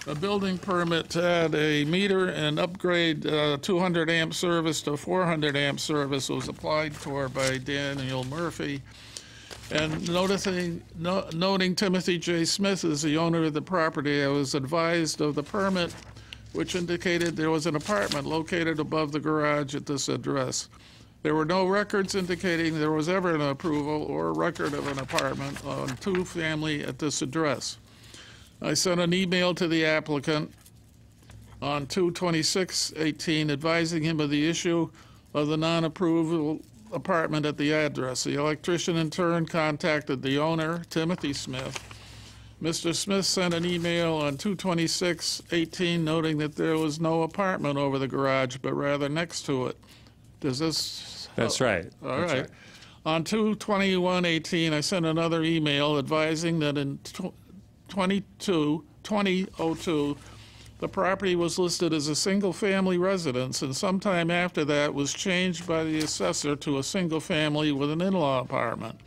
a building permit to add a meter and upgrade 200 amp service to 400 amp service was applied for by Daniel Murphy. And noting Timothy J. Smith as the owner of the property, I was advised of the permit, which indicated there was an apartment located above the garage at this address. There were no records indicating there was ever an approval or a record of an apartment on two-family at this address. I sent an email to the applicant on 2/26/18 advising him of the issue of the non-approval apartment at the address. The electrician in turn contacted the owner, Timothy Smith. Mr. Smith sent an email on 2/26/18 noting that there was no apartment over the garage, but rather next to it. Does this? That's right. All right. On 2/21/18, I sent another email advising that in 2002, the property was listed as a single-family residence, and sometime after that was changed by the assessor to a single-family with an in-law apartment.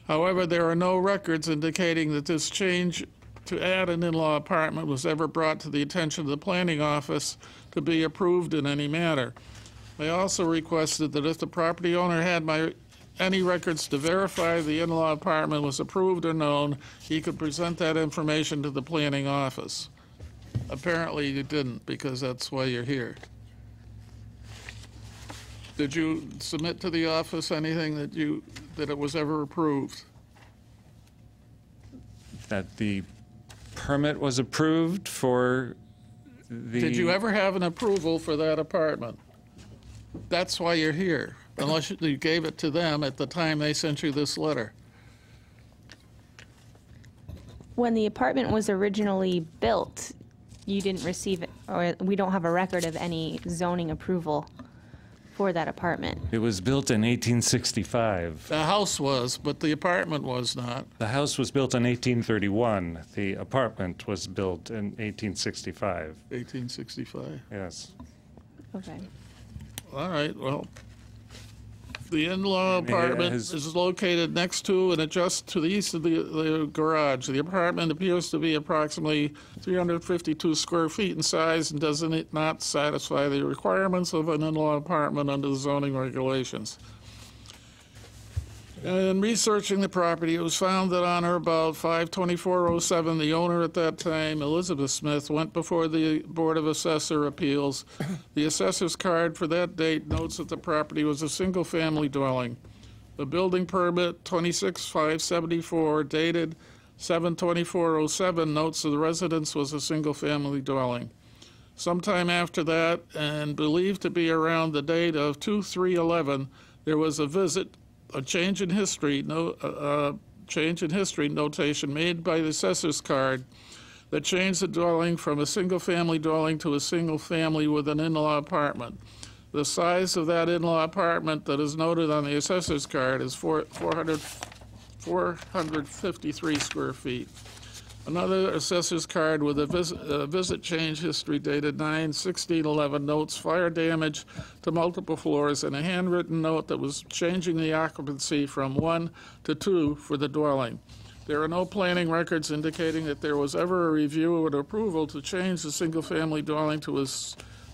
However, there are no records indicating that this change to add an in-law apartment was ever brought to the attention of the planning office to be approved in any manner. I also requested that if the property owner had any records to verify the in-law apartment was approved or known, he could present that information to the planning office. Apparently you didn't, because that's why you're here. Did you submit to the office anything that it was ever approved? That the permit was approved for the... Did you ever have an approval for that apartment? That's why you're here, unless you gave it to them at the time they sent you this letter. When the apartment was originally built, you didn't receive it, or we don't have a record of any zoning approval for that apartment. It was built in 1865. The house was, but the apartment was not. The house was built in 1831. The apartment was built in 1865. 1865. Yes. Okay. All right, well, the in-law apartment is located next to and adjacent to the east of the garage. The apartment appears to be approximately 352 square feet in size and does not satisfy the requirements of an in-law apartment under the zoning regulations. In researching the property, it was found that on or about 5/24/07, the owner at that time, Elizabeth Smith, went before the Board of Assessor Appeals. The assessor's card for that date notes that the property was a single-family dwelling. The building permit 26/574, dated 7/24/07, notes that the residence was a single-family dwelling. Sometime after that, and believed to be around the date of 2/3/11, there was a change in history notation made by the assessor's card that changed the dwelling from a single-family dwelling to a single-family with an in-law apartment. The size of that in-law apartment that is noted on the assessor's card is 453 square feet. Another assessor's card with a visit change history dated 9/16/11 notes fire damage to multiple floors and a handwritten note that was changing the occupancy from 1 to 2 for the dwelling. There are no planning records indicating that there was ever a review or an approval to change the single-family dwelling to a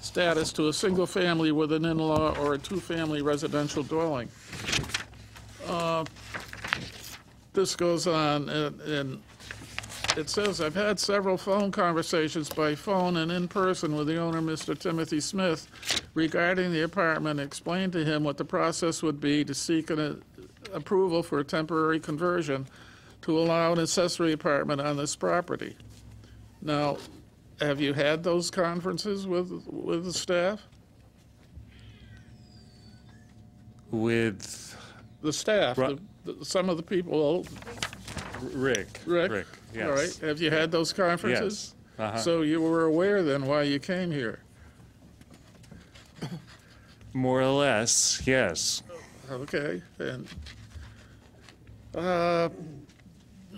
status to a single family with an in-law or a two-family residential dwelling. This goes on, and it says, I've had several phone conversations by phone and in person with the owner, Mr. Timothy Smith, regarding the apartment, explained to him what the process would be to seek an approval for a temporary conversion to allow an accessory apartment on this property. Now, have you had those conferences with the staff? With The staff, some of the people. Rick. Rick? Yes. All right, have you had those conferences? Yes. Uh-huh. So you were aware then why you came here? More or less, yes. Okay, and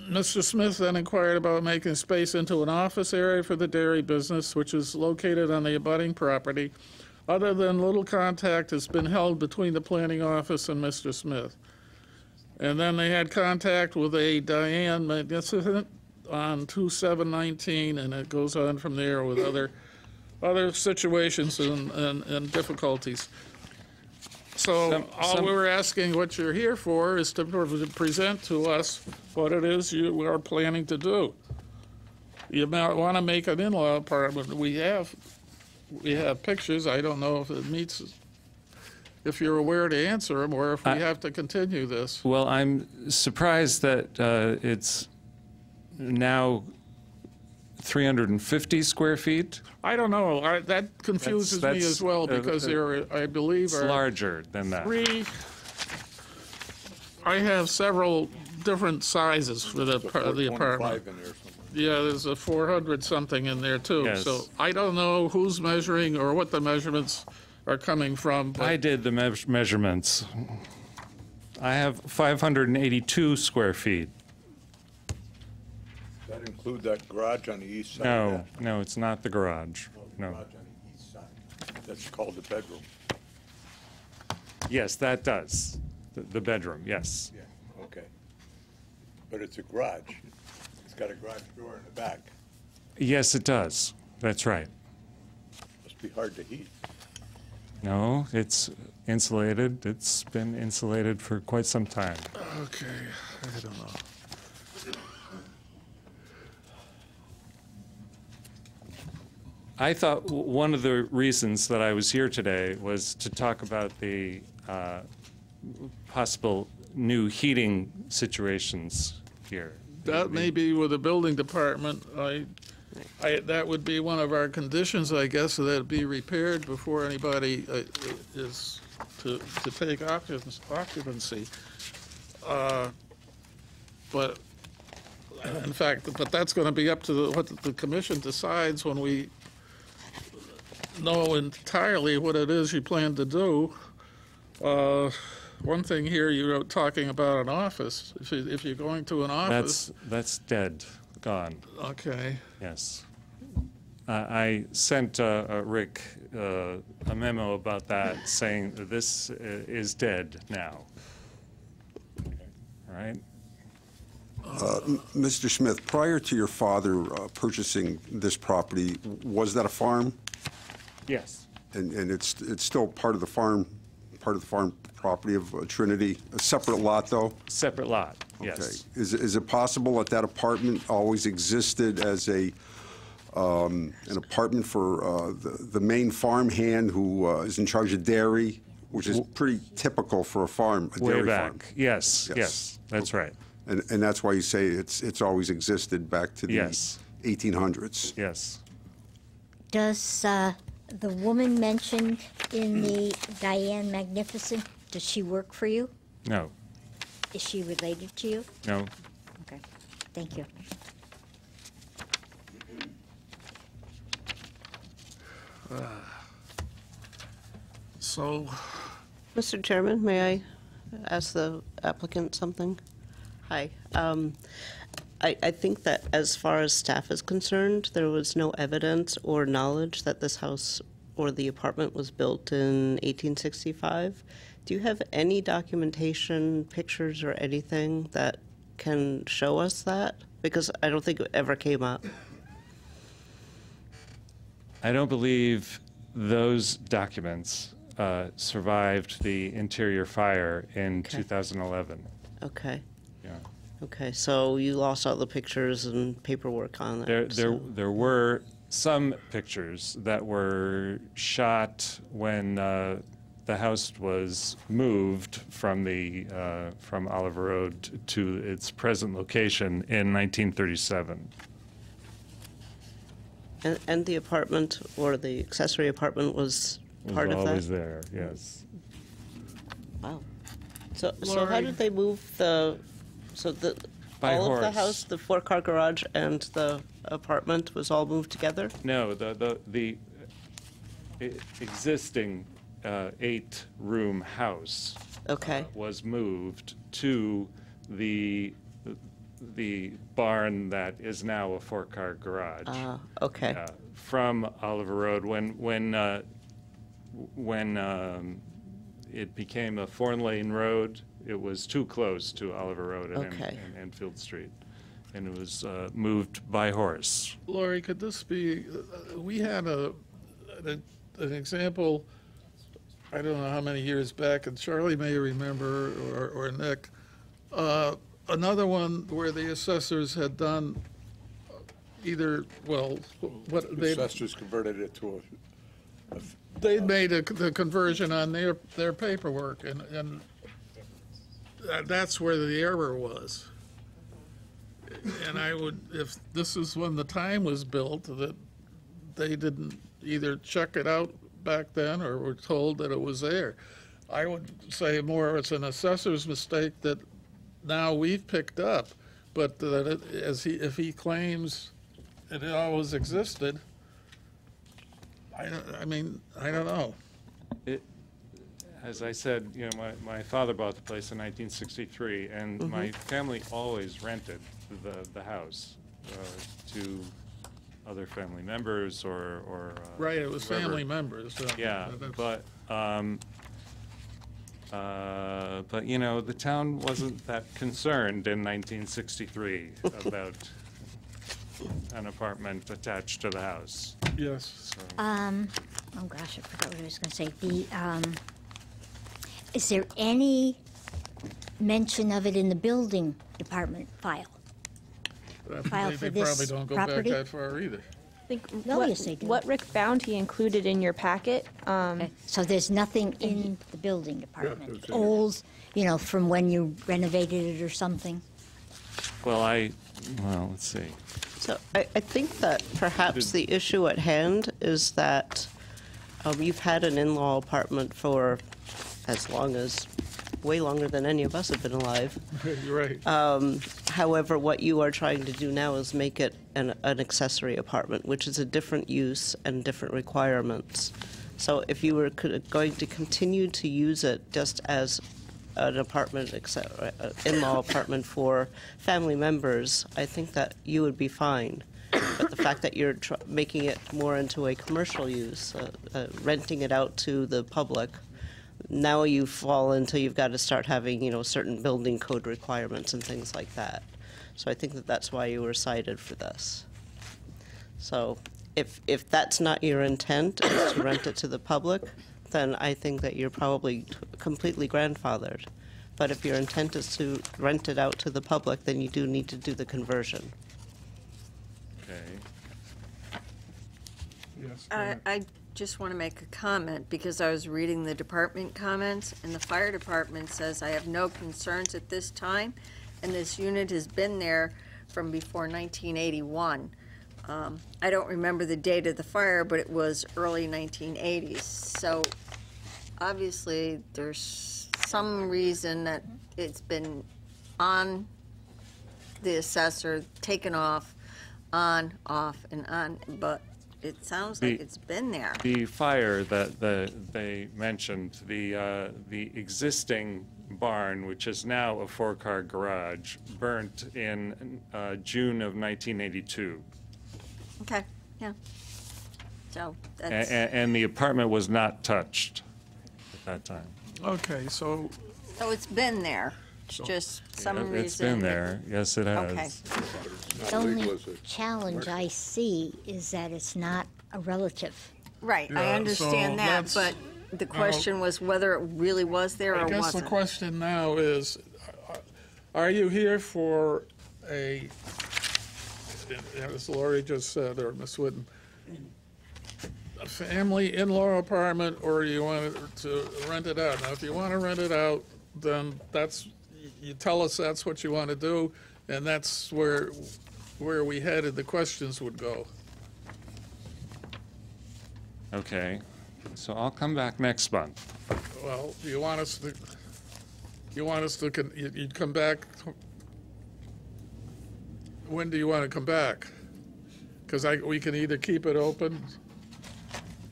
Mr. Smith then inquired about making space into an office area for the dairy business, which is located on the abutting property. Other than little contact has been held between the planning office and Mr. Smith. And then they had contact with a Diane Magnificent on 2/7/19, and it goes on from there with other situations and difficulties. So all we were asking, what you're here for, is to present to us what it is you are planning to do. You want to make an in-law apartment. We have pictures. I don't know if it meets, if you're aware to answer them, or if we have to continue this. Well, I'm surprised that it's now 350 square feet. I don't know. That confuses me as well, because there, I believe, It's are larger than that. I have several different sizes for the apartment. in there somewhere. Yeah, there's a 400 something in there too. Yes. So I don't know who's measuring or what the measurements are coming from. But I did the measurements. I have 582 square feet. Does that include that garage on the east side? No, no, it's not the garage. No. Garage on the east side. That's called the bedroom. Yes, that does. The bedroom, yes. Yeah, okay. But it's a garage. It's got a garage door in the back. Yes, it does. That's right. Must be hard to heat. No, it's insulated. It's been insulated for quite some time. Okay, I don't know. I thought one of the reasons that I was here today was to talk about the possible new heating situations here. That may be with the building department. That would be one of our conditions, I guess, that it be repaired before anybody is to take occupancy. But in fact, that's going to be up to what the commission decides when we know entirely what it is you plan to do. One thing here, you're talking about an office. If you're going to an office. That's dead, gone. Okay. Yes. I sent Rick a memo about that, saying that this is dead now. All right? Mr. Smith, prior to your father purchasing this property, was that a farm? Yes. And it's still part of the farm property of Trinity, a separate lot, though? Separate lot, yes. Okay. Is it possible that that apartment always existed as an apartment for the main farm hand who is in charge of dairy, which is pretty typical for a farm, a dairy Way back, farm? yes, that's right. And that's why you say it's always existed back to the 1800s? Yes. Does the woman mentioned in the Diane Magnificent, does she work for you? No. Is she related to you? No. Okay, thank you. So, Mr. Chairman, may I ask the applicant something? Hi. I think that as far as staff is concerned, there was no evidence or knowledge that this house or the apartment was built in 1865. Do you have any documentation, pictures, or anything that can show us that? Because I don't think it ever came up. I don't believe those documents survived the interior fire in 2011. Okay. Yeah. Okay, so you lost all the pictures and paperwork on it. There were some pictures that were shot when the house was moved from from Oliver Road to its present location in 1937. And the apartment or the accessory apartment was part It was of that? always there, yes. Wow. So how Lori. did they move By all of the horse. house, the 4-car garage and the apartment was all moved together? No, the existing 8-room house Okay. was moved to the barn that is now a 4-car garage. Okay. From Oliver Road when it became a 4-lane road, it was too close to Oliver Road Okay. and Enfield Street, and it was moved by horse. Laurie, could this be, we had an example, I don't know how many years back, and Charlie may remember, or Nick, another one where the assessors had done either, well, what The they, assessors converted it to they made the conversion on their paperwork, and that's where the error was. And I would, if this is when the time was built, that they didn't either check it out back then or were told that it was there. I would say more it's an assessor's mistake that now we've picked up, but that if he claims it always existed, I mean, I don't know. As I said, my father bought the place in 1963, and my family always rented the house to other family members or Right, it was whoever. family members. Yeah, that's- but the town wasn't that concerned in 1963 about an apartment attached to the house. Yes. Oh gosh, I forgot what I was going to say. Is there any mention of it in the building department file? File for They this probably don't go back property? that far either. I think No, yes, they do. what Rick found, he included in your packet. Okay, so there's nothing in the building department? it's in Old, from when you renovated it or something? Well, let's see. So I think that perhaps the issue at hand is that you've had an in-law apartment for way longer than any of us have been alive. You're right. However, what you are trying to do now is make it an accessory apartment, which is a different use and different requirements. So if you were going to continue to use it just as an apartment, in-law apartment for family members, I think that you would be fine. But the fact that you're making it more into a commercial use, renting it out to the public, now you fall into, you've got to start having, certain building code requirements and things like that. So I think that that's why you were cited for this. So if that's not your intent, is to rent it to the public, then I think that you're probably completely grandfathered. But if your intent is to rent it out to the public, then you do need to do the conversion. Okay. Yes. I just want to make a comment because I was reading the department comments, and the fire department says, "I have no concerns at this time, and this unit has been there from before 1981." I don't remember the date of the fire, but it was early 1980s. So obviously, there's some reason that it's been on the assessor, taken off, on, off, and on, but it sounds like it's been there. The fire that they mentioned, the existing barn, which is now a 4-car garage, burnt in June of 1982. Okay, yeah. So that's. And the apartment was not touched at that time. Okay, so So it's been there, it's just some reason. It's been there, yes, it has. Okay. The only challenge I see is that it's not a relative. Right, Yeah, I so understand that, that's- but the question was whether it really was there or I guess wasn't. the question now is, are you here for as Lori just said, or Ms. Whitten, a family in-law apartment, or you want to rent it out? Now, if you want to rent it out, then you tell us that's what you want to do, and that's where we headed the questions would go. Okay, so I'll come back next month. Well, you want us to, you'd come back, when do you want to come back? Because we can either keep it open.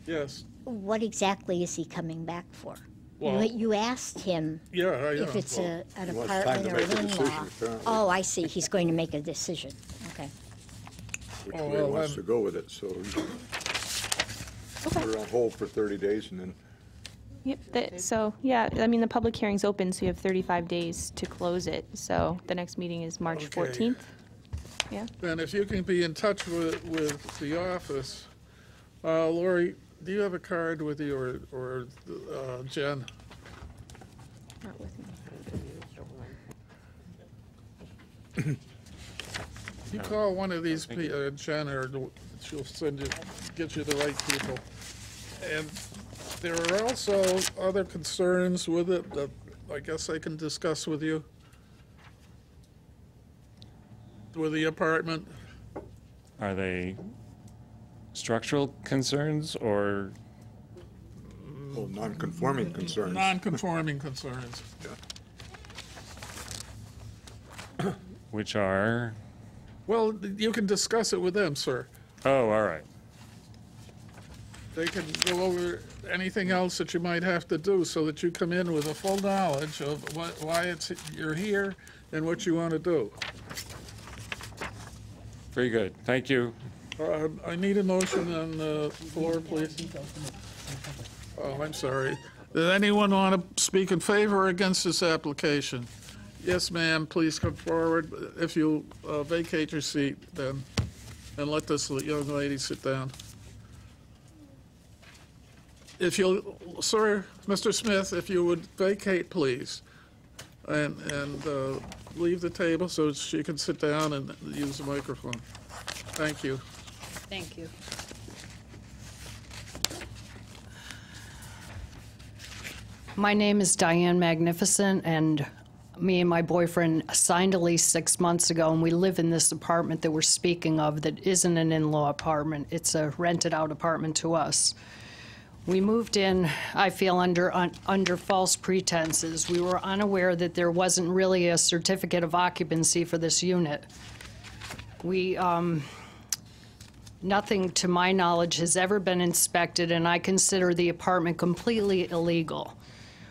Yes. What exactly is he coming back for? Well- You asked him Yeah, yeah. if it's an He wants time apartment to or make a an decision, in-law. apparently. Oh, I see, he's going to make a decision, okay. Which Oh, way he well, wants then- to go with it, so put it on hold for 30 days and then Yep, so, yeah, I mean, the public hearing's open, so you have 35 days to close it. So the next meeting is March Okay. 14th. Yeah. Then if you can be in touch with the office, Lori, do you have a card with you, or Jen? Not with me. You call one of these, Jen, or she'll get you the right people. And there are also other concerns with it that I guess I can discuss with you, with the apartment. Are they structural concerns or non-conforming concerns. Non-conforming concerns. which are? Well, you can discuss it with them, sir. Oh, all right. They can go over anything else that you might have to do so that you come in with a full knowledge of why you're here and what you want to do. Very good. Thank you. I need a motion on the floor, please. Oh, I'm sorry. Does anyone want to speak in favor or against this application? Yes, ma'am, please come forward. If you'll vacate your seat then, and let this young lady sit down. If you'll, sir, Mr. Smith, if you would vacate, please, and leave the table so she can sit down and use the microphone. Thank you. Thank you. My name is Diane Magnificent, and me and my boyfriend signed a lease 6 months ago, and we live in this apartment that we're speaking of that isn't an in-law apartment. It's a rented-out apartment to us. We moved in, I feel, under false pretenses. We were unaware that there wasn't really a certificate of occupancy for this unit. Nothing, to my knowledge, has ever been inspected, and I consider the apartment completely illegal.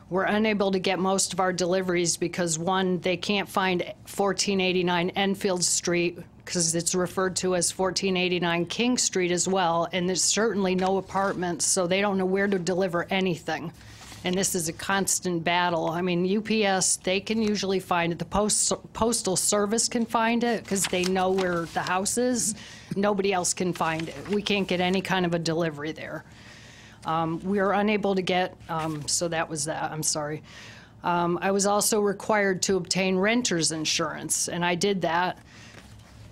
We're unable to get most of our deliveries because, one, they can't find 1489 Enfield Street because it's referred to as 1489 King Street as well, and there's certainly no apartments, so they don't know where to deliver anything. And this is a constant battle. I mean, UPS, they can usually find it. The Postal Service can find it because they know where the house is. Nobody else can find it. We can't get any kind of a delivery there. We are unable to get, so that was that, I'm sorry. I was also required to obtain renter's insurance, and I did that.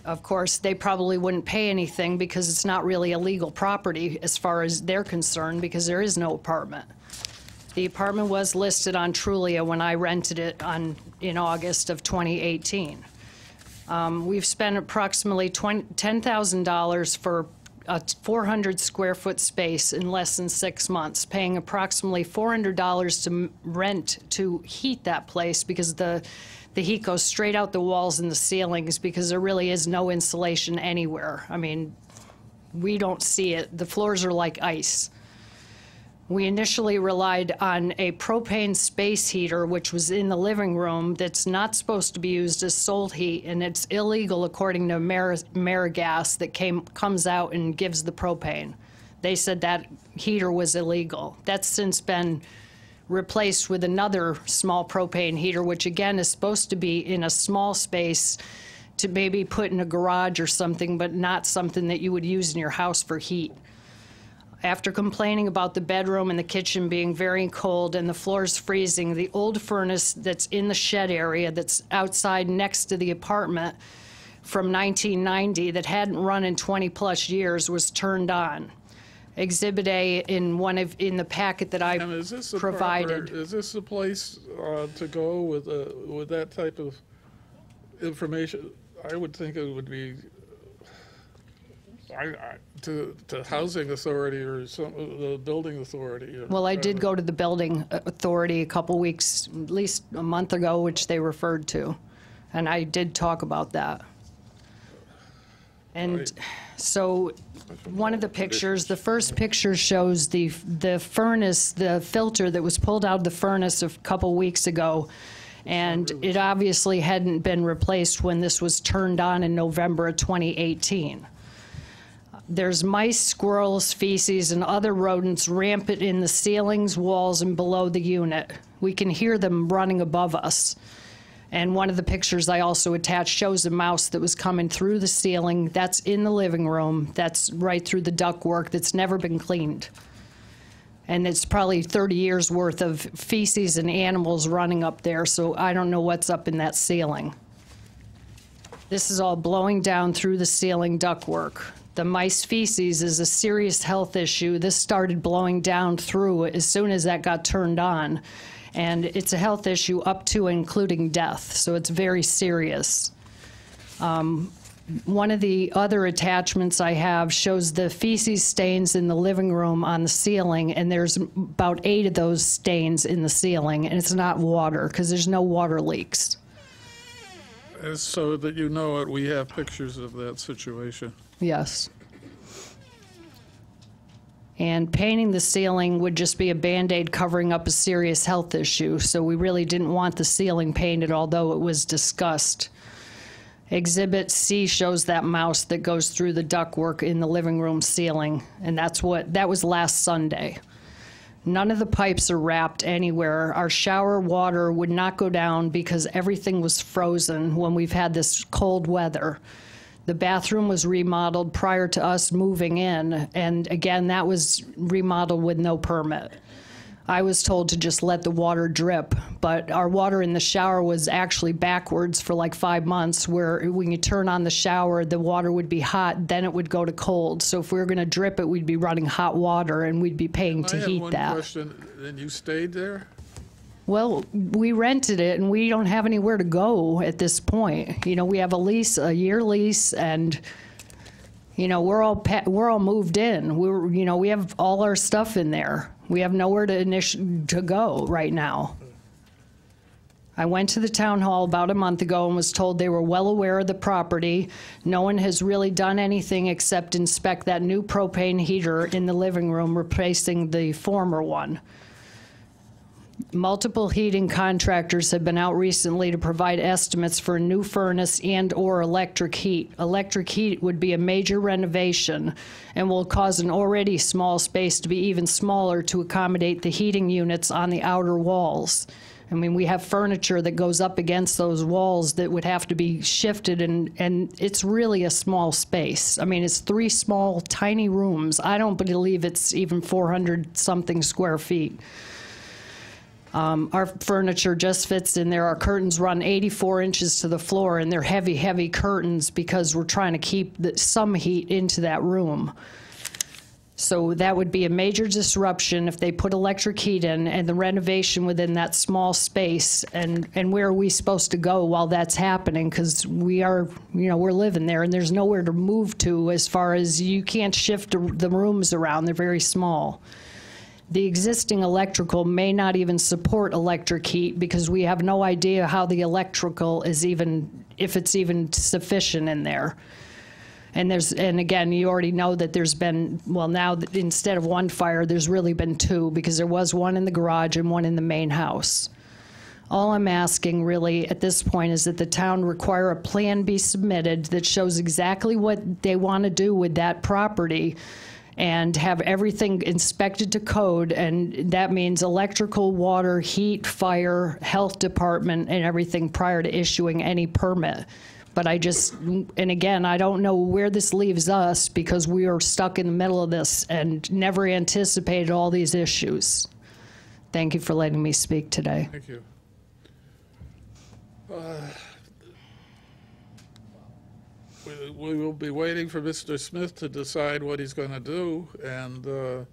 Of course, they probably wouldn't pay anything because it's not really a legal property as far as they're concerned because there is no apartment. The apartment was listed on Trulia when I rented it in August of 2018. We've spent approximately $10,000 for a 400 square foot space in less than 6 months, paying approximately $400 to rent to heat that place because the heat goes straight out the walls and the ceilings because there really is no insulation anywhere. I mean, we don't see it. The floors are like ice. We initially relied on a propane space heater, which was in the living room, that's not supposed to be used as sole heat, and it's illegal according to AmeriGas that comes out and gives the propane. They said that heater was illegal. That's since been replaced with another small propane heater, which again is supposed to be in a small space to maybe put in a garage or something, but not something that you would use in your house for heat. After complaining about the bedroom and the kitchen being very cold and the floors freezing, the old furnace that's in the shed area that's outside next to the apartment from 1990 that hadn't run in 20-plus years was turned on. Exhibit A in the packet that I And is this the provided. proper, is this the place to go with that type of information? I would think it would be to housing authority or the building authority. Well, I did go to the building authority a couple weeks, at least a month ago, which they referred to, and I did talk about that. And so one of the pictures, the first picture shows the furnace, the filter that was pulled out of the furnace a couple weeks ago, and it obviously hadn't been replaced when this was turned on in November of 2018. There's mice, squirrels, feces, and other rodents rampant in the ceilings, walls, and below the unit. We can hear them running above us. And one of the pictures I also attached shows a mouse that was coming through the ceiling. That's in the living room. That's right through the ductwork that's never been cleaned. And it's probably 30 years worth of feces and animals running up there, so I don't know what's up in that ceiling. This is all blowing down through the ceiling ductwork. The mice feces is a serious health issue. This started blowing down through as soon as that got turned on. And it's a health issue up to and including death, so it's very serious. One of the other attachments I have shows the feces stains in the living room on the ceiling, and there's about 8 of those stains in the ceiling, and it's not water, because there's no water leaks. So that you know it, we have pictures of that situation. Yes. And painting the ceiling would just be a Band-Aid covering up a serious health issue, so we really didn't want the ceiling painted, although it was discussed. Exhibit C shows that mouse that goes through the ductwork in the living room ceiling, and that was last Sunday. None of the pipes are wrapped anywhere. Our shower water would not go down because everything was frozen when we've had this cold weather. The bathroom was remodeled prior to us moving in, and again, that was remodeled with no permit. I was told to just let the water drip, but our water in the shower was actually backwards for like 5 months, where when you turn on the shower, the water would be hot, then it would go to cold. So if we were gonna drip it, we'd be running hot water and we'd be paying to heat that. I have one question, and you stayed there? Well, we rented it, and we don't have anywhere to go at this point. You know, we have a lease, a year lease, and you know, we're all moved in. We have all our stuff in there. We have nowhere to go right now. I went to the town hall about a month ago and was told they were well aware of the property. No one has really done anything except inspect that new propane heater in the living room, replacing the former one. Multiple heating contractors have been out recently to provide estimates for a new furnace and/or electric heat. Electric heat would be a major renovation and will cause an already small space to be even smaller to accommodate the heating units on the outer walls. I mean, we have furniture that goes up against those walls that would have to be shifted, and it's really a small space. I mean, it's 3 small, tiny rooms. I don't believe it's even 400-something square feet. Our furniture just fits in there. Our curtains run 84 inches to the floor, and they're heavy, heavy curtains because we're trying to keep some heat into that room. So that would be a major disruption if they put electric heat in, and the renovation within that small space. And where are we supposed to go while that's happening? Because we're living there, and there's nowhere to move to as far as you can't shift the rooms around. They're very small. The existing electrical may not even support electric heat because we have no idea how the electrical is if it's even sufficient in there. And again, you already know that there's been, well, now instead of 1 fire, there's really been 2, because there was one in the garage and one in the main house. All I'm asking really at this point is that the town require a plan be submitted that shows exactly what they want to do with that property, and have everything inspected to code, and that means electrical, water, heat, fire, health department, and everything prior to issuing any permit. But and again, I don't know where this leaves us because we are stuck in the middle of this and never anticipated all these issues. Thank you for letting me speak today. Thank you. We will be waiting for Mr. Smith to decide what he's going to do and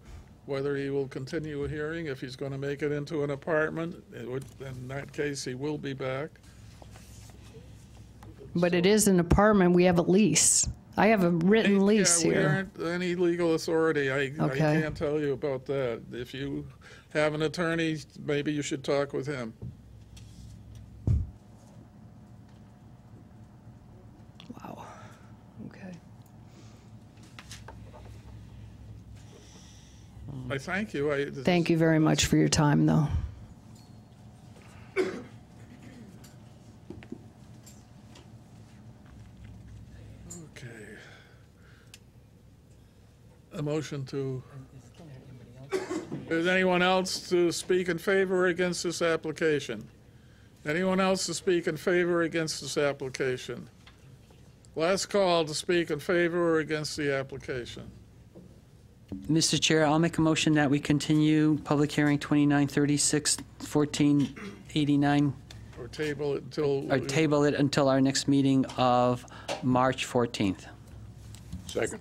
whether he will continue a hearing. If he's going to make it into an apartment, in that case, he will be back. But it is an apartment. We have a lease. I have a written lease We here. aren't any legal authority. I Okay. can't tell you about that. If you have an attorney, maybe you should talk with him. Wow. Okay. I thank you. Thank you very much for your time, though. Okay. A motion to... Is anyone else to speak in favor or against this application? Anyone else to speak in favor or against this application? Last call to speak in favor or against the application. Mr. Chair, I'll make a motion that we continue public hearing 2936, 1489, Or table it until... or table it until our next meeting of March 14th. Second.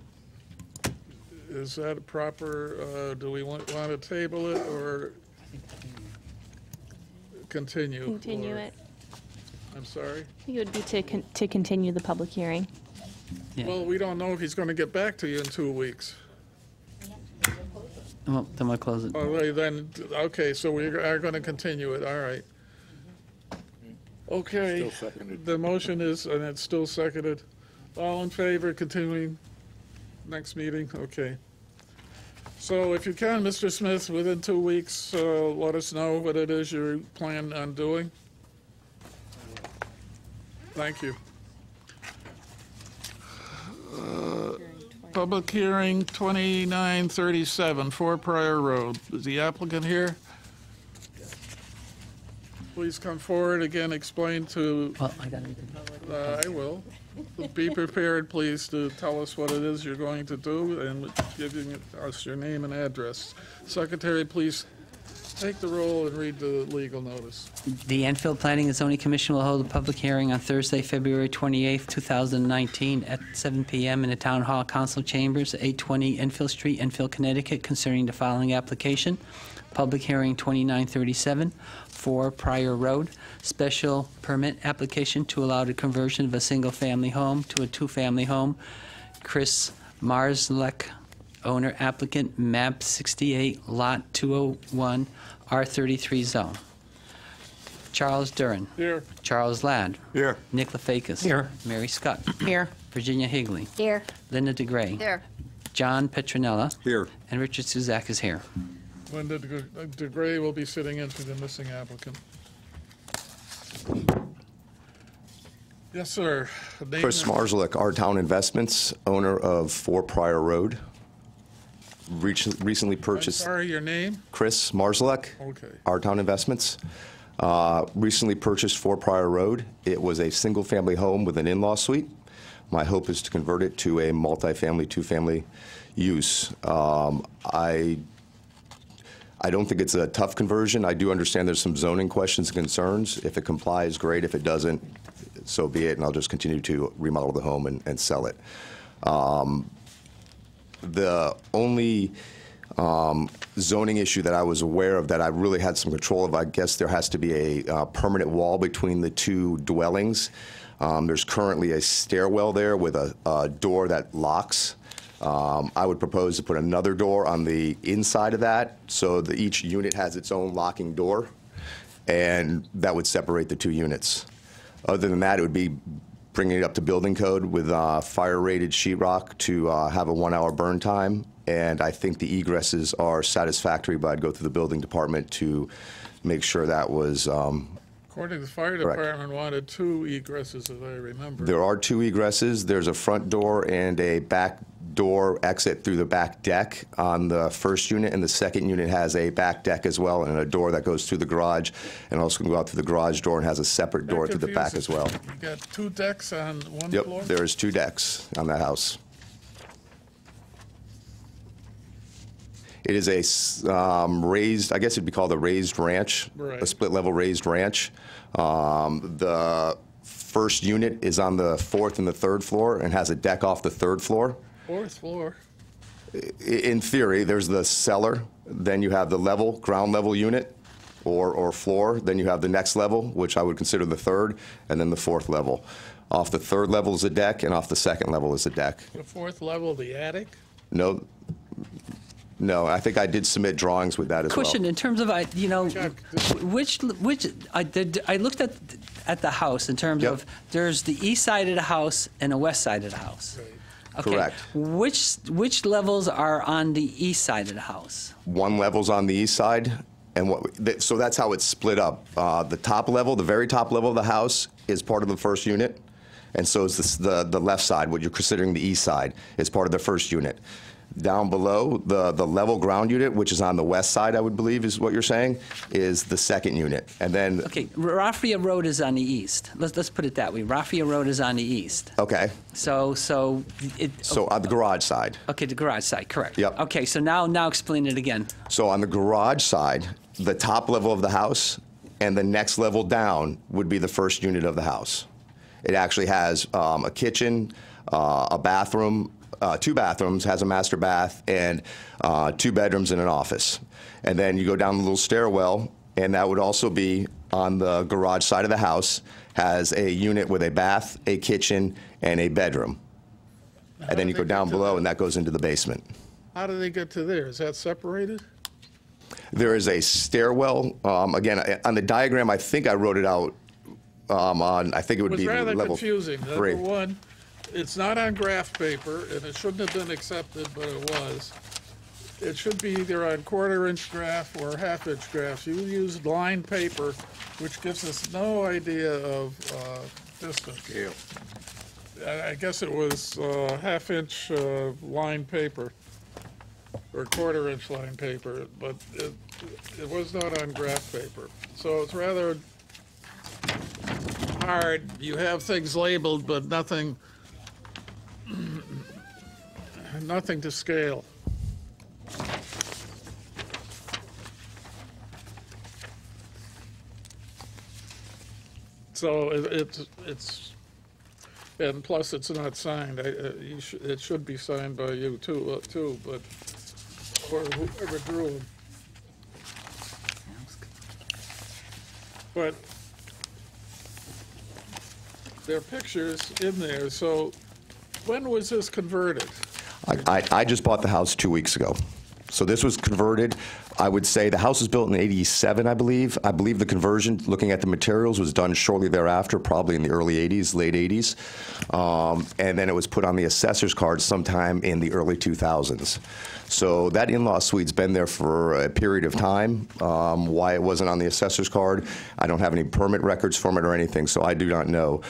Is that a proper, do we want to table it or continue? Continue Or- it. I'm sorry? It would be to continue the public hearing. Yeah. Well, we don't know if he's going to get back to you in 2 weeks. Well, then we'll close it. Oh, right, then, okay, so we are going to continue it, all right. Okay. Still seconded. The motion is, and it's still seconded. All in favor, continuing next meeting? Okay. So if you can, Mr. Smith, within 2 weeks, let us know what it is you plan on doing. Thank you. Public hearing 2937, 4 Prior Road. Is the applicant here? Please come forward again, explain to, Well, I got it. I will. Be prepared, please, to tell us what it is you're going to do and giving us your name and address. Secretary, please take the roll and read the legal notice. The Enfield Planning and Zoning Commission will hold a public hearing on Thursday, February 28th, 2019, at 7 p.m. in the Town Hall Council Chambers, 820 Enfield Street, Enfield, Connecticut, concerning the following application. Public hearing 2937, 4 Prior Road, special permit application to allow the conversion of a single-family home to a two-family home. Chris Marslek, owner applicant, map 68, lot 201, R33 zone. Charles Duran. Here. Charles Ladd. Here. Nick Lefakis. Here. Mary Scott. Here. Virginia Higley. Here. Linda DeGray. There. John Petronella. Here. And Richard Suzak is here. Linda DeGray will be sitting in for the missing applicant. Yes, sir. Name Chris and- Marslek, Our Town Investments, owner of 4 Prior Road. Recently I'm purchased. sorry, your name? Chris Marslek, Okay. Our Town Investments. Recently purchased 4 Prior Road. It was a single-family home with an in-law suite. My hope is to convert it to a multifamily, two-family use. I don't think it's a tough conversion. I do understand there's some zoning questions and concerns. If it complies, great. If it doesn't, so be it, and I'll just continue to remodel the home and sell it. The only zoning issue that I was aware of that I really had some control of, I guess there has to be a permanent wall between the two dwellings. There's currently a stairwell there with a door that locks. I would propose to put another door on the inside of that so that each unit has its own locking door, and that would separate the two units. Other than that, it would be bringing it up to building code with fire-rated sheetrock to have a 1-hour burn time, and I think the egresses are satisfactory, but I'd go through the building department to make sure that was According to the fire Correct. department, wanted 2 egresses, as I remember. There are 2 egresses. There's a front door and a back door exit through the back deck on the first unit, and the second unit has a back deck as well, and a door that goes through the garage, and also can go out through the garage door and has a separate door through the back as well. You got 2 decks on one Yep, floor? there's 2 decks on that house. It is a raised, I guess it'd be called a raised ranch, Right. a split-level raised ranch. The first unit is on the 4th and the 3rd floor and has a deck off the 3rd floor. 4th floor. In theory, there's the cellar, then you have the ground level unit or floor, then you have the next level, which I would consider the 3rd, and then the 4th level. Off the 3rd level is a deck, and off the 2nd level is a deck. The 4th level, the attic? No, I think I did submit drawings with that as well. Question, in terms of, you know, I looked at the house in terms Yep. of, there's the east side of the house and the west side of the house. Okay. Correct. Which levels are on the east side of the house? One level's on the east side, and so that's how it's split up. The top level, the very top level of the house, is part of the first unit, and so is the left side, what you're considering the east side, is part of the first unit. Down below, the level ground unit, which is on the west side, I would believe is what you're saying, is the second unit. And then... Okay, Raffia Road is on the east. Let's put it that way. Raffia Road is on the east. Okay. So on the garage side. Okay, the garage side, correct. Yep. Okay, so now explain it again. So on the garage side, the top level of the house and the next level down would be the first unit of the house. It actually has a kitchen, a bathroom, 2 bathrooms, has a master bath, and 2 bedrooms and an office. And then you go down the little stairwell, and that would also be on the garage side of the house, has a unit with a bath, a kitchen, and a bedroom. And then you go down below, and that goes into the basement. How do they get to there? Is that separated? There is a stairwell. Again, on the diagram, I think I wrote it out I think it would be level 3. It was rather confusing. Number one, it's not on graph paper, and it shouldn't have been accepted, but it was. It should be either on 1/4-inch graph or 1/2-inch graphs. You used line paper, which gives us no idea of distance. Scale. I guess it was 1/2-inch line paper, or 1/4-inch line paper, but it was not on graph paper. So it's rather hard. You have things labeled, but nothing to scale. So it's and plus it's not signed. It should be signed by you too, but or whoever drew them. But there are pictures in there. So when was this converted? I just bought the house 2 weeks ago. So this was converted. I would say the house was built in '87, I believe. I believe the conversion, looking at the materials, was done shortly thereafter, probably in the early '80s, late '80s. And then it was put on the assessor's card sometime in the early 2000s. So that in-law suite's been there for a period of time. Why it wasn't on the assessor's card, I don't have any permit records from it or anything, so I do not know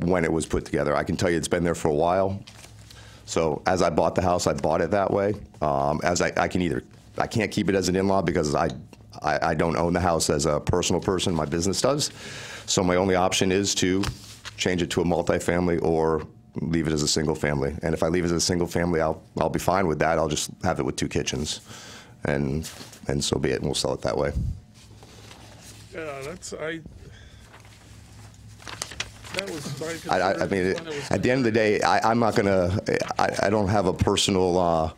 when it was put together. I can tell you it's been there for a while. So as I bought the house, I bought it that way. I can't keep it as an in-law because I don't own the house as a personal person. My business does. So my only option is to change it to a multifamily or leave it as a single family. And if I leave it as a single family, I'll be fine with that. I'll just have it with 2 kitchens, and so be it. And we'll sell it that way. Yeah, that was my concern. I mean, at the end of the day, I'm not gonna. I don't have a personal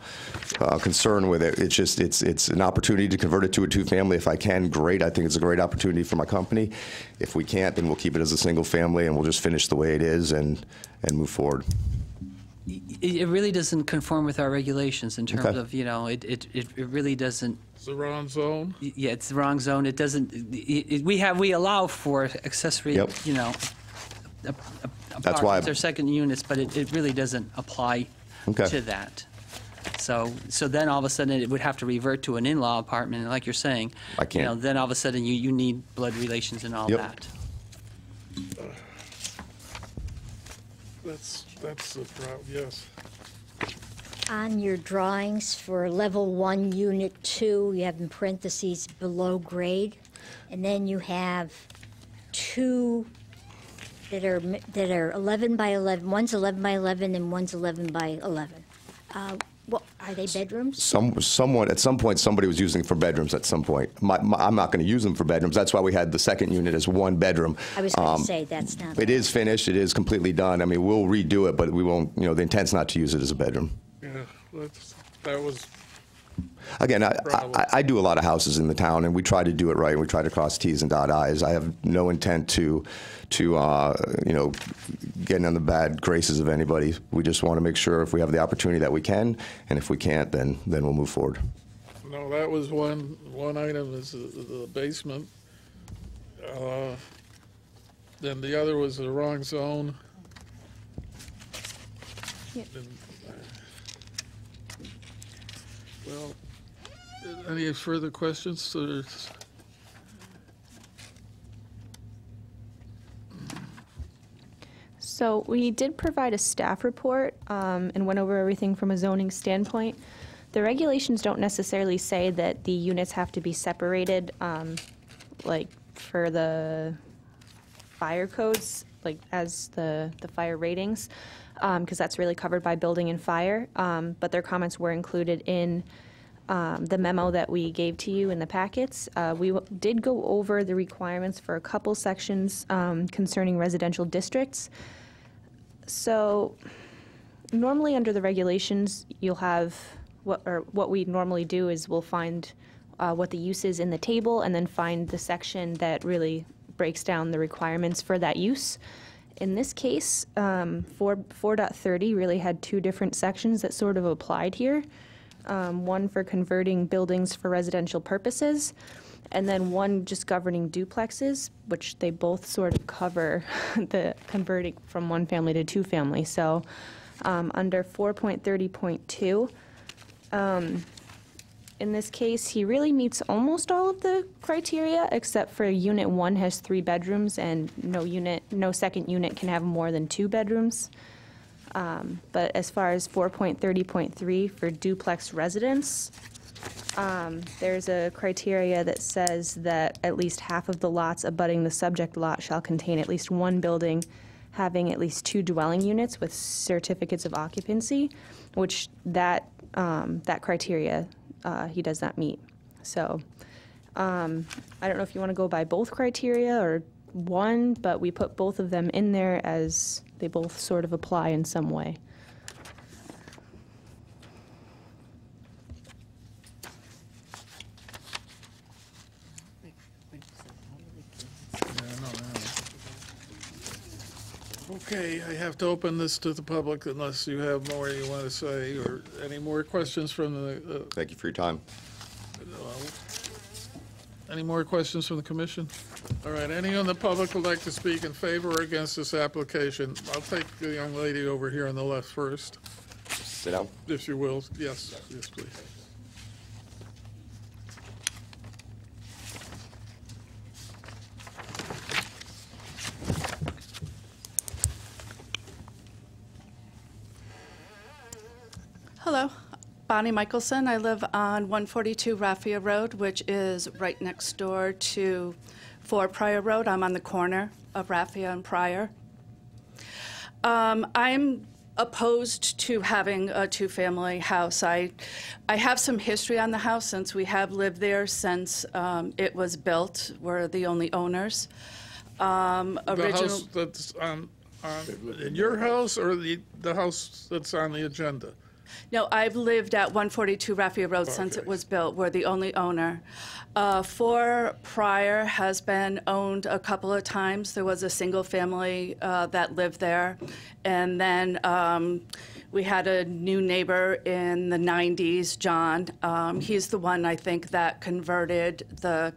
concern with it. It's just it's an opportunity to convert it to a 2-family. If I can, great. I think it's a great opportunity for my company. If we can't, then we'll keep it as a single family, and we'll just finish the way it is and move forward. It really doesn't conform with our regulations in terms Okay. of, you know, it really doesn't. It's the wrong zone. Yeah, it's the wrong zone. It doesn't. We allow for accessory, Yep. you know, That's why apartments or second units, but it really doesn't apply Okay. to that. So then all of a sudden it would have to revert to an in-law apartment, and like you're saying, I can't. You know, then all of a sudden you need blood relations and all Yep. that. That's the problem. Yes. on your drawings for level 1, unit 2, you have in parentheses below grade, and then you have 2 that are 11 by 11. One's 11 by 11 and one's 11 by 11. What are they bedrooms? Someone at some point, somebody was using it for bedrooms. At some point, I'm not going to use them for bedrooms. That's why we had the second unit as 1 bedroom. I was going to say that's not. It is finished. It is completely done. I mean, we'll redo it, but we won't. You know, the intent's not to use it as a bedroom. Yeah, that was. Again, I do a lot of houses in the town, and we try to do it right. We try to cross T's and dot I's. I have no intent to you know, getting on the bad graces of anybody. We just want to make sure if we have the opportunity that we can, and if we can't, then we'll move forward. No, that was one item is the basement. Then the other was the wrong zone. Yep. Well, any further questions? So we did provide a staff report and went over everything from a zoning standpoint. The regulations don't necessarily say that the units have to be separated, like for the fire codes, like as the fire ratings, because that's really covered by building and fire. But their comments were included in the memo that we gave to you in the packets. We did go over the requirements for a couple sections concerning residential districts. So normally under the regulations, you'll have what we normally do is we'll find what the use is in the table and then find the section that really breaks down the requirements for that use. In this case, 4.30 really had 2 different sections that sort of applied here. One for converting buildings for residential purposes, and then one just governing duplexes, which they both sort of cover the converting from 1 family to 2 family. So under 4.30.2, in this case, he really meets almost all of the criteria, except for unit 1 has 3 bedrooms, and no second unit can have more than 2 bedrooms. But as far as 4.30.3 for duplex residence, there's a criteria that says that at least half of the lots abutting the subject lot shall contain at least 1 building having at least 2 dwelling units with certificates of occupancy, which that criteria he does not meet. So I don't know if you want to go by both criteria or one, but we put both of them in there as they both sort of apply in some way. Okay, I have to open this to the public unless you have more you want to say, or any more questions from the... Thank you for your time. Any more questions from the commission? All right, any on the public would like to speak in favor or against this application? I'll take the young lady over here on the left first. Sit down. If you will. Yes, yes, please. Hello, Bonnie Michelson. I live on 142 Raffia Road, which is right next door to 4 Pryor Road. I'm on the corner of Raffia and Pryor. I'm opposed to having a 2-family house. I have some history on the house since we have lived there since it was built. We're the only owners. The house that's in your house or the house that's on the agenda? No, I've lived at 142 Raffia Road since it was built. We're the only owner. 4 Pryor has been owned a couple of times. There was a single family that lived there. And then we had a new neighbor in the 90s, John. He's the one, I think, that converted the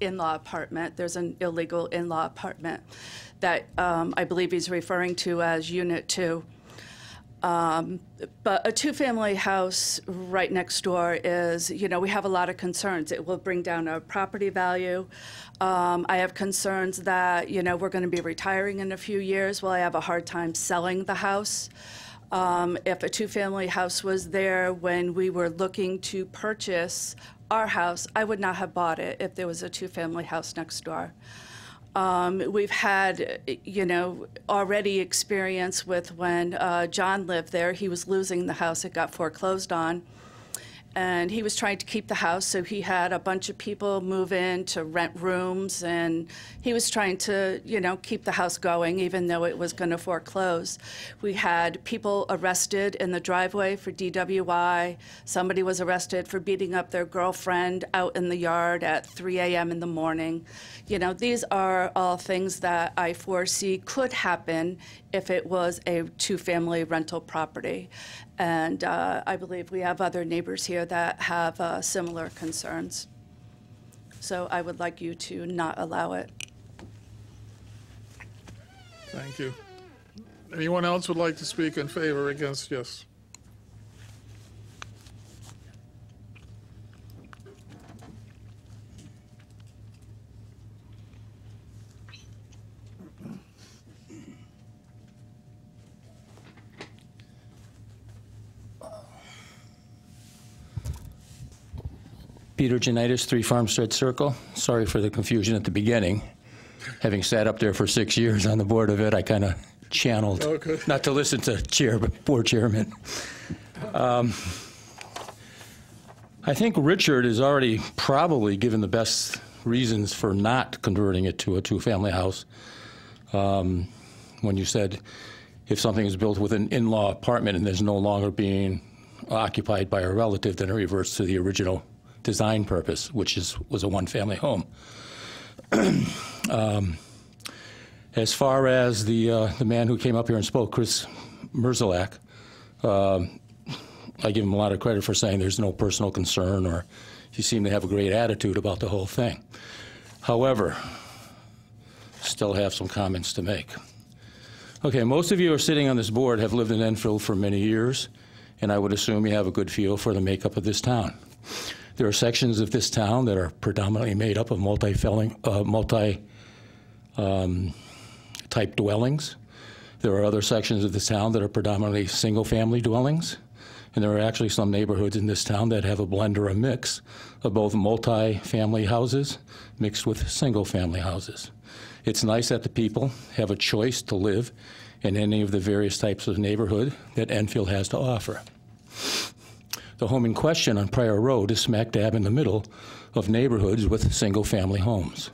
in-law apartment. There's an illegal in-law apartment that I believe he's referring to as Unit 2. But a 2-family house right next door is, we have a lot of concerns. It will bring down our property value. I have concerns that, we're going to be retiring in a few years. Well, I have a hard time selling the house. If a two-family house was there when we were looking to purchase our house, I would not have bought it if there was a two-family house next door. We've had, already experience with when John lived there. He was losing the house. It got foreclosed on. And he was trying to keep the house, so he had a bunch of people move in to rent rooms, and he was trying to, keep the house going, even though it was going to foreclose. We had people arrested in the driveway for DWI. Somebody was arrested for beating up their girlfriend out in the yard at 3 a.m. in the morning. These are all things that I foresee could happen if it was a two-family rental property. And I believe we have other neighbors here that have similar concerns. So I would like you to not allow it. Thank you. Anyone else would like to speak in favor or against? Yes. Peter Janitis, 3 Farmstead Circle. Sorry for the confusion at the beginning. Having sat up there for 6 years on the board of it, I kind of channeled, not to listen to board chairman. I think Richard has already probably given the best reasons for not converting it to a two-family house. When you said if something is built with an in-law apartment and is no longer being occupied by a relative, then it reverts to the original design purpose, which was a one-family home. As far as the man who came up here and spoke, Chris Merzalak, I give him a lot of credit for saying there's no personal concern, or he seemed to have a great attitude about the whole thing. However, still have some comments to make. Okay, most of you are sitting on this board have lived in Enfield for many years, and I would assume you have a good feel for the makeup of this town. There are sections of this town that are predominantly made up of multi-type dwellings. There are other sections of this town that are predominantly single-family dwellings. And there are actually some neighborhoods in this town that have a blend or a mix of both multi-family houses mixed with single-family houses. It's nice that the people have a choice to live in any of the various types of neighborhood that Enfield has to offer. The home in question on Pryor Road is smack dab in the middle of neighborhoods with single-family homes.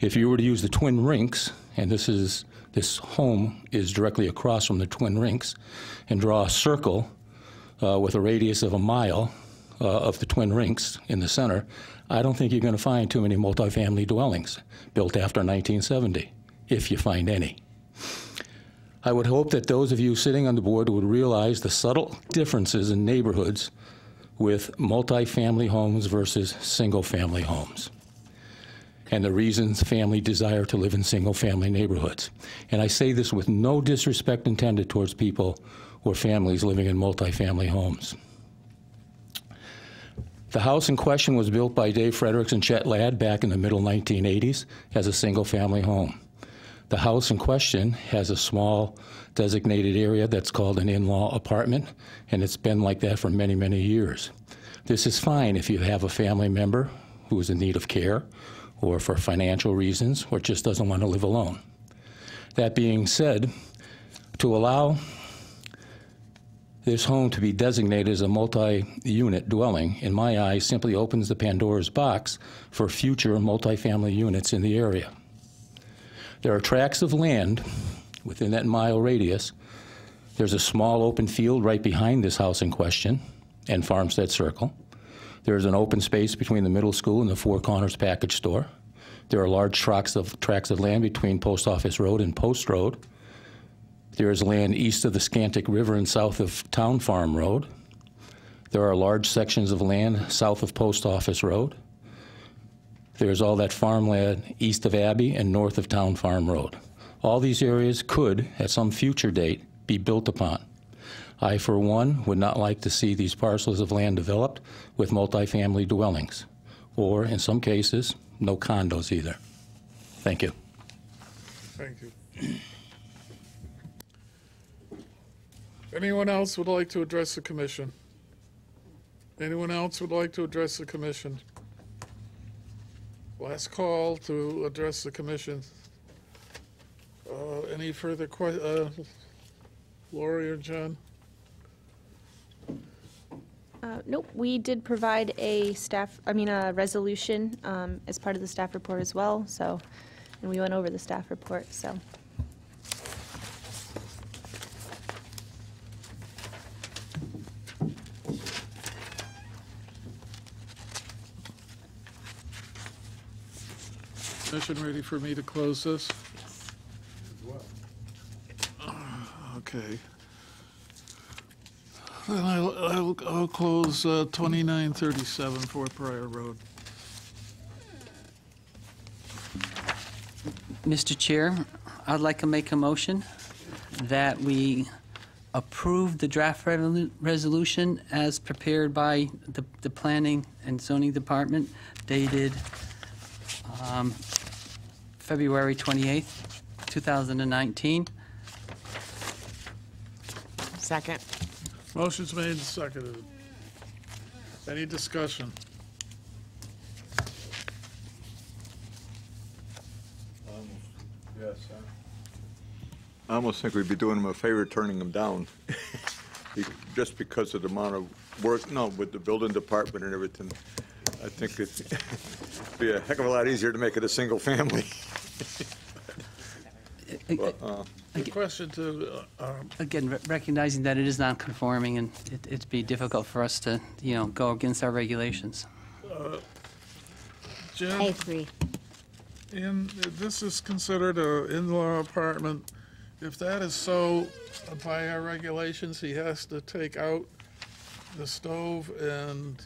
If you were to use the Twin Rinks, and this home is directly across from the Twin Rinks, and draw a circle with a radius of a mile of the Twin Rinks in the center, I don't think you're going to find too many multifamily dwellings built after 1970, if you find any. I would hope that those of you sitting on the board would realize the subtle differences in neighborhoods with multifamily homes versus single-family homes, and the reasons families desire to live in single-family neighborhoods. And I say this with no disrespect intended towards people or families living in multifamily homes. The house in question was built by Dave Fredericks and Chet Ladd back in the middle 1980s as a single-family home. The house in question has a small designated area that's called an in-law apartment, and it's been like that for many, many years. This is fine if you have a family member who is in need of care, or for financial reasons, or just doesn't want to live alone. That being said, to allow this home to be designated as a multi-unit dwelling, in my eyes, simply opens the Pandora's box for future multifamily units in the area. There are tracts of land within that mile radius. There's a small open field right behind this house in question and Farmstead Circle. There's an open space between the middle school and the Four Corners package store. There are large tracts of land between Post Office Road and Post Road. There is land east of the Scantic River and south of Town Farm Road. There are large sections of land south of Post Office Road. There's all that farmland east of Abbey and north of Town Farm Road. All these areas could, at some future date, be built upon. I, for one, would not like to see these parcels of land developed with multifamily dwellings, or, in some cases, no condos either. Thank you. Thank you. Anyone else would like to address the commission? Anyone else would like to address the commission? Last call to address the commission. Any further Lori or John? Nope, we did provide a resolution as part of the staff report as well, so, and we went over the staff report, so. Commission ready for me to close this? Okay. Then I'll close 2937 Fort Pryor Road. Mr. Chair, I'd like to make a motion that we approve the draft resolution as prepared by the Planning and Zoning Department dated February 28th, 2019. Second. Motion's made and seconded. Any discussion? Yes. I almost think we'd be doing them a favor turning them down, just because of the amount of work, with the building department and everything. I think it'd be a heck of a lot easier to make it a single family. The question to, Again, recognizing that it is non-conforming and it'd be difficult for us to, go against our regulations. Jim? I agree. This is considered an in-law apartment. If that is so, by our regulations, he has to take out the stove and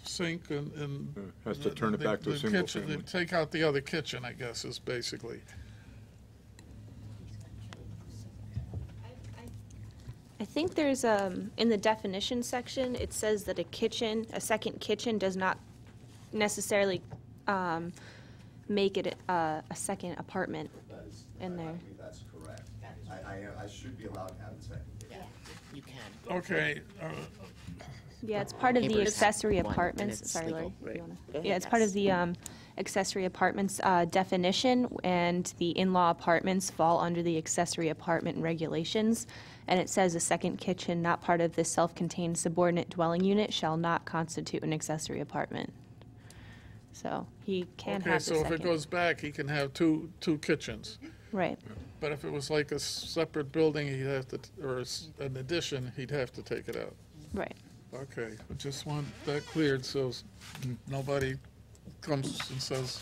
sink and Has to turn it back to a the single kitchen, family. take out the other kitchen, I guess, is basically. I think there's, in the definition section, it says that a second kitchen does not necessarily make it a second apartment in there. That's correct. I should be allowed to have a second. Yeah, you can. Okay. Yeah, it's part of the Neighbors accessory want, and apartments, it's sorry, legal. Lori, you wanna? Go ahead. Yeah, it's part of the accessory apartments definition, and the in-law apartments fall under the accessory apartment regulations. And it says a second kitchen not part of this self-contained subordinate dwelling unit shall not constitute an accessory apartment. So he can Okay, have the so if second. it goes back, he can have two kitchens. Right. But if it was like a separate building, he'd have to, or an addition, he'd have to take it out. Right. Okay, I just want that cleared so nobody comes and says,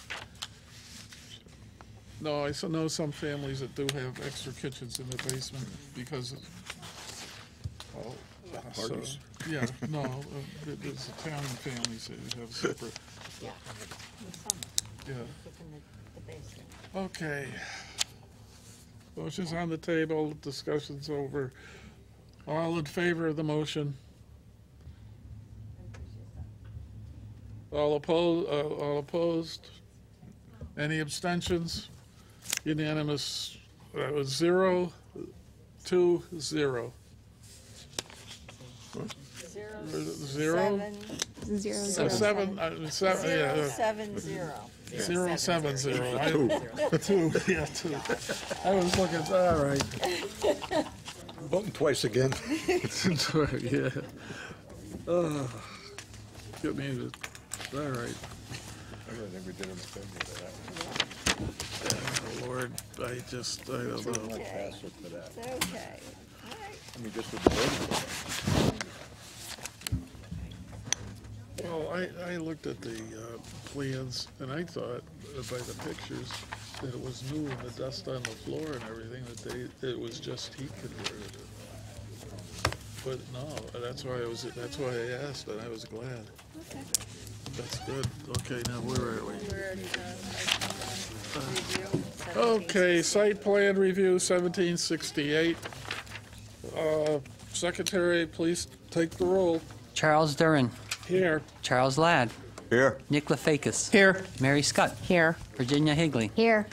no, I know some families that do have extra kitchens in their basement because of, Parties. yeah, no, there's Italian families that have separate. Yeah. Okay. Motion's on the table, discussion's over. All in favor of the motion? All opposed? Any abstentions? Unanimous. That was 0-2-0. 0, 0? 0, 7, yeah. 7, 0. 0-7-0. Two, yeah, 2. I was looking, all right. Voting twice again. Yeah. Get me to, all right. I really think we did them a favor Oh, Lord, I don't know. Okay. for that. Okay. All right. I mean, just with the voting. Well, I looked at the plans, and I thought, by the pictures, that it was new and the dust on the floor and everything, that it was just heat converted. But no, that's why I asked, and I was glad. Okay. That's good. Okay, now where are we? We're at review. Okay, site plan review, 1768. Secretary, please take the roll. Charles Durin. Here. Charles Ladd. Here. Nick Lefakis. Here. Mary Scott. Here. Virginia Higley. Here.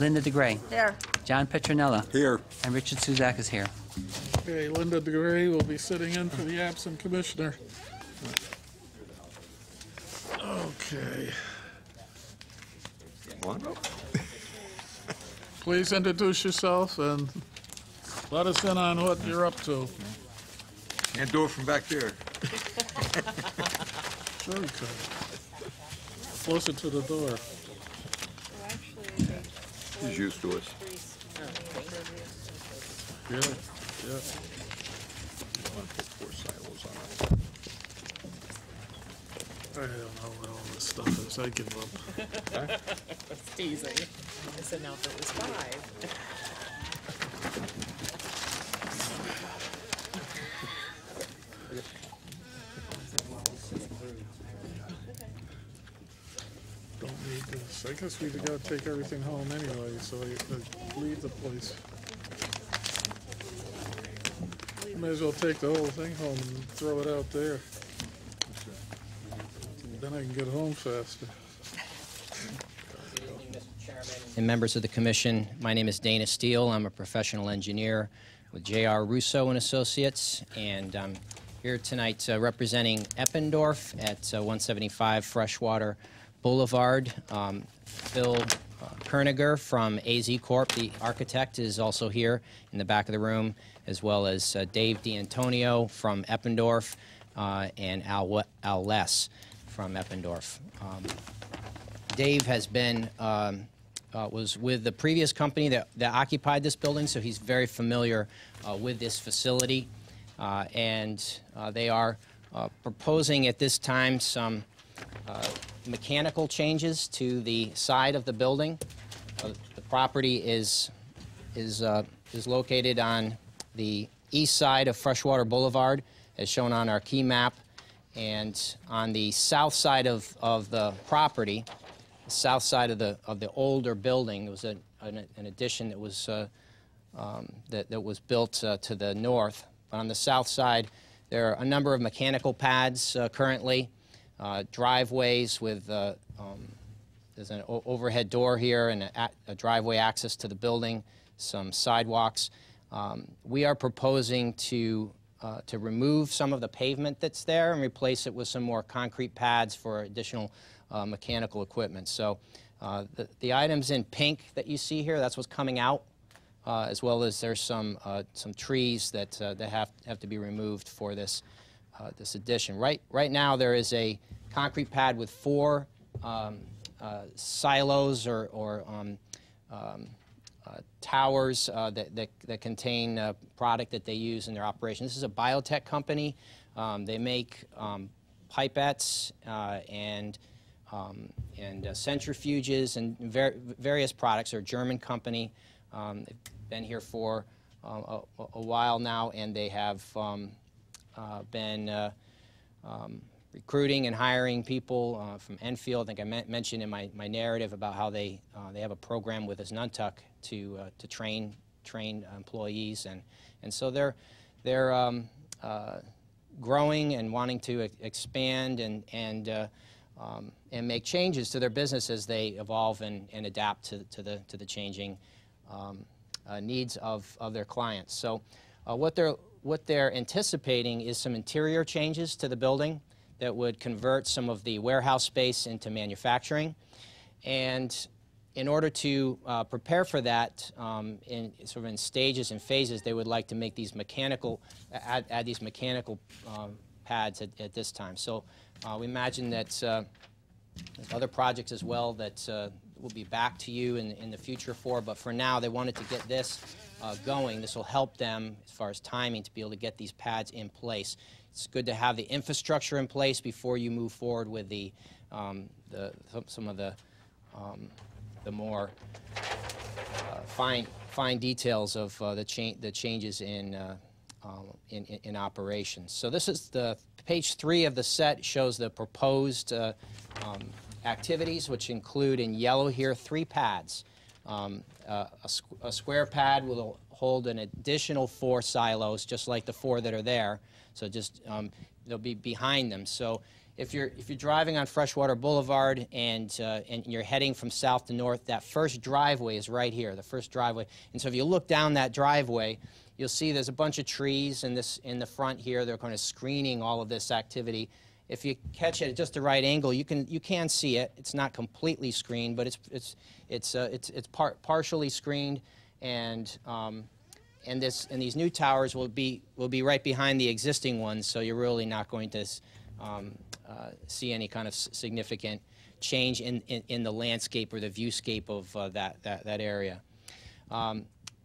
Linda DeGray. There. John Petronella. Here. And Richard Suzak is here. Okay, Linda DeGray will be sitting in for the absent commissioner. Okay. Come on up. Please introduce yourself and let us in on what you're up to. Can't do it from back there. Sure you could. Closer to the door. He's used to us. Yeah, yeah. I don't know what all this stuff is. I give up. It's teasing. I said now if it was 5. Don't need this. I guess we gotta take everything home anyway, so I could leave the place. May as well take the whole thing home and throw it out there. Then I can get home faster. And members of the commission, my name is Dana Steele. I'm a professional engineer with J.R. Russo and Associates, and I'm here tonight representing Eppendorf at 175 Freshwater Boulevard. Phil Kerniger from AZ Corp, the architect, is also here in the back of the room, as well as Dave D'Antonio from Eppendorf and Al Less from Eppendorf. Dave has been was with the previous company that occupied this building, so he's very familiar with this facility. And they are proposing at this time some mechanical changes to the side of the building. The property is located on the east side of Freshwater Boulevard, as shown on our key map. And on the south side of the property, the south side of the older building, there was an addition that was that was built to the north. But on the south side, there are a number of mechanical pads currently, driveways with there's an overhead door here and a driveway access to the building, some sidewalks. We are proposing to remove some of the pavement that's there and replace it with some more concrete pads for additional mechanical equipment. So the items in pink that you see here, that's what's coming out, as well as there's some trees that have to be removed for this this addition. Right now there is a concrete pad with 4 silos or towers that contain product that they use in their operation. This is a biotech company. They make pipettes and centrifuges and various products. They're a German company. They've been here for a while now, and they have been recruiting and hiring people from Enfield. I think I mentioned in my narrative about how they have a program with Asnuntuck to train employees, and so they're growing and wanting to expand and make changes to their business as they evolve and adapt to the changing needs of their clients. So what they're anticipating is some interior changes to the building that would convert some of the warehouse space into manufacturing. And in order to prepare for that, in stages and phases, they would like to make these add these mechanical pads at this time. So we imagine that there's other projects as well that we'll be back to you in the future for, but for now they wanted to get this going. This will help them as far as timing to be able to get these pads in place. It's good to have the infrastructure in place before you move forward with some of the more fine details of the changes in operations. So this is page 3 of the set shows the proposed activities, which include in yellow here 3 pads. A square pad will hold an additional 4 silos, just like the 4 that are there. So just they'll be behind them. So if you're driving on Freshwater Boulevard and you're heading from south to north, that first driveway is right here, the first driveway. And so if you look down that driveway, you'll see there's a bunch of trees in the front here. They're kind of screening all of this activity. If you catch it at just the right angle, you can see it. It's not completely screened, but it's partially screened, and these new towers will be right behind the existing ones. So you're really not going to see any kind of significant change in the landscape or the viewscape of that area.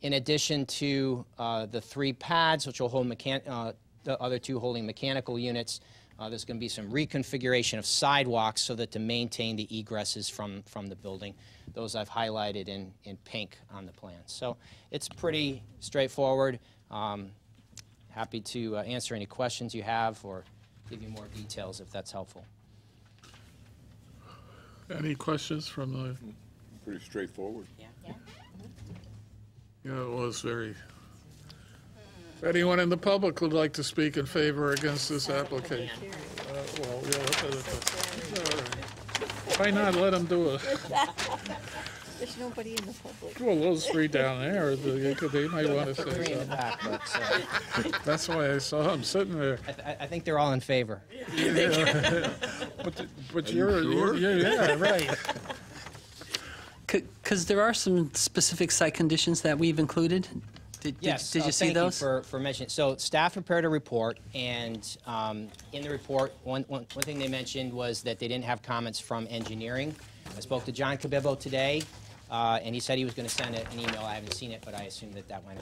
In addition to the 3 pads, which will hold the other 2 holding mechanical units, there's going to be some reconfiguration of sidewalks so that to maintain the egresses from the building. Those I've highlighted in pink on the plan. So it's pretty straightforward. Happy to answer any questions you have or give you more details if that's helpful. Any questions from the? Pretty straightforward. Yeah, it was very. Anyone in the public would like to speak in favor or against this application? Well, yeah, all right. Why not let them do it? There's nobody in the public. Well, those 3 down there, they might want to say something. That's why I saw them sitting there. I think they're all in favor. Yeah. But you're yeah, right. Because there are some specific site conditions that we've included. Did you see thank those? You for mentioning. So staff prepared a report, and in the report, one thing they mentioned was that they didn't have comments from engineering. I spoke to John Cabibbo today, and he said he was going to send an email. I haven't seen it, but I assume that went.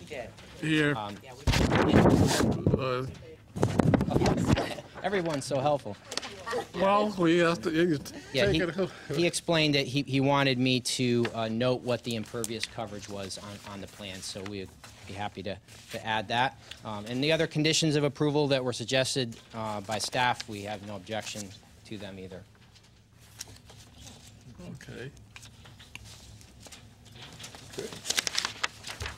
Here. Everyone's so helpful. Well, we have to take it. He explained that he wanted me to note what the impervious coverage was on the plan, so we'd be happy to add that. And the other conditions of approval that were suggested by staff, we have no objection to them either. Okay. Good.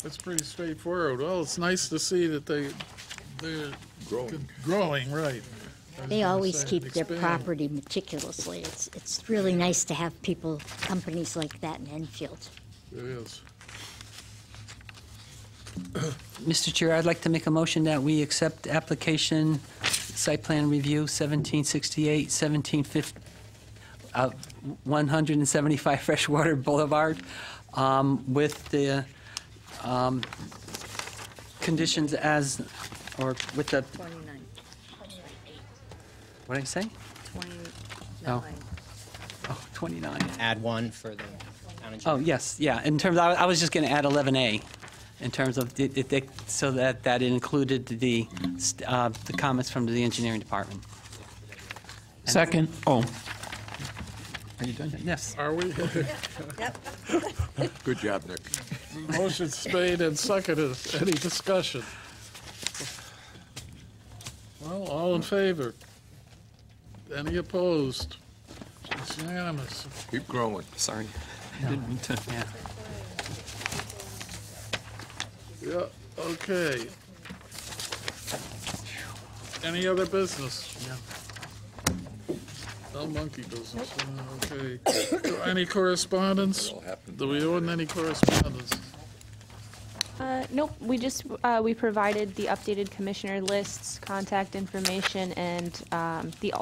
That's pretty straightforward. Well, it's nice to see that they're growing, right. They always keep their property meticulously. It's really nice to have companies like that in Enfield. It is. Mr. Chair, I'd like to make a motion that we accept application site plan review 1768, 1750, 175 Freshwater Boulevard with the conditions as, or with the... 29. What did I say? 29. Oh, 29. Add 1 for the town engineer. Oh, yes, yeah. In terms, I was just going to add 11A in terms of, so that it included the comments from the engineering department. Second. Oh. Are you done? Yes. Are we? Yep. Good job, Nick. Motion's made and seconded. Any discussion? Well, all in favor? Any opposed? It's unanimous. Keep growing. Sorry. Yeah. Didn't mean to. Yeah. Yeah, okay. Any other business? Yeah. No monkey business. Okay. Any correspondence? Do we own any correspondence? Nope, we provided the updated commissioner lists, contact information, and the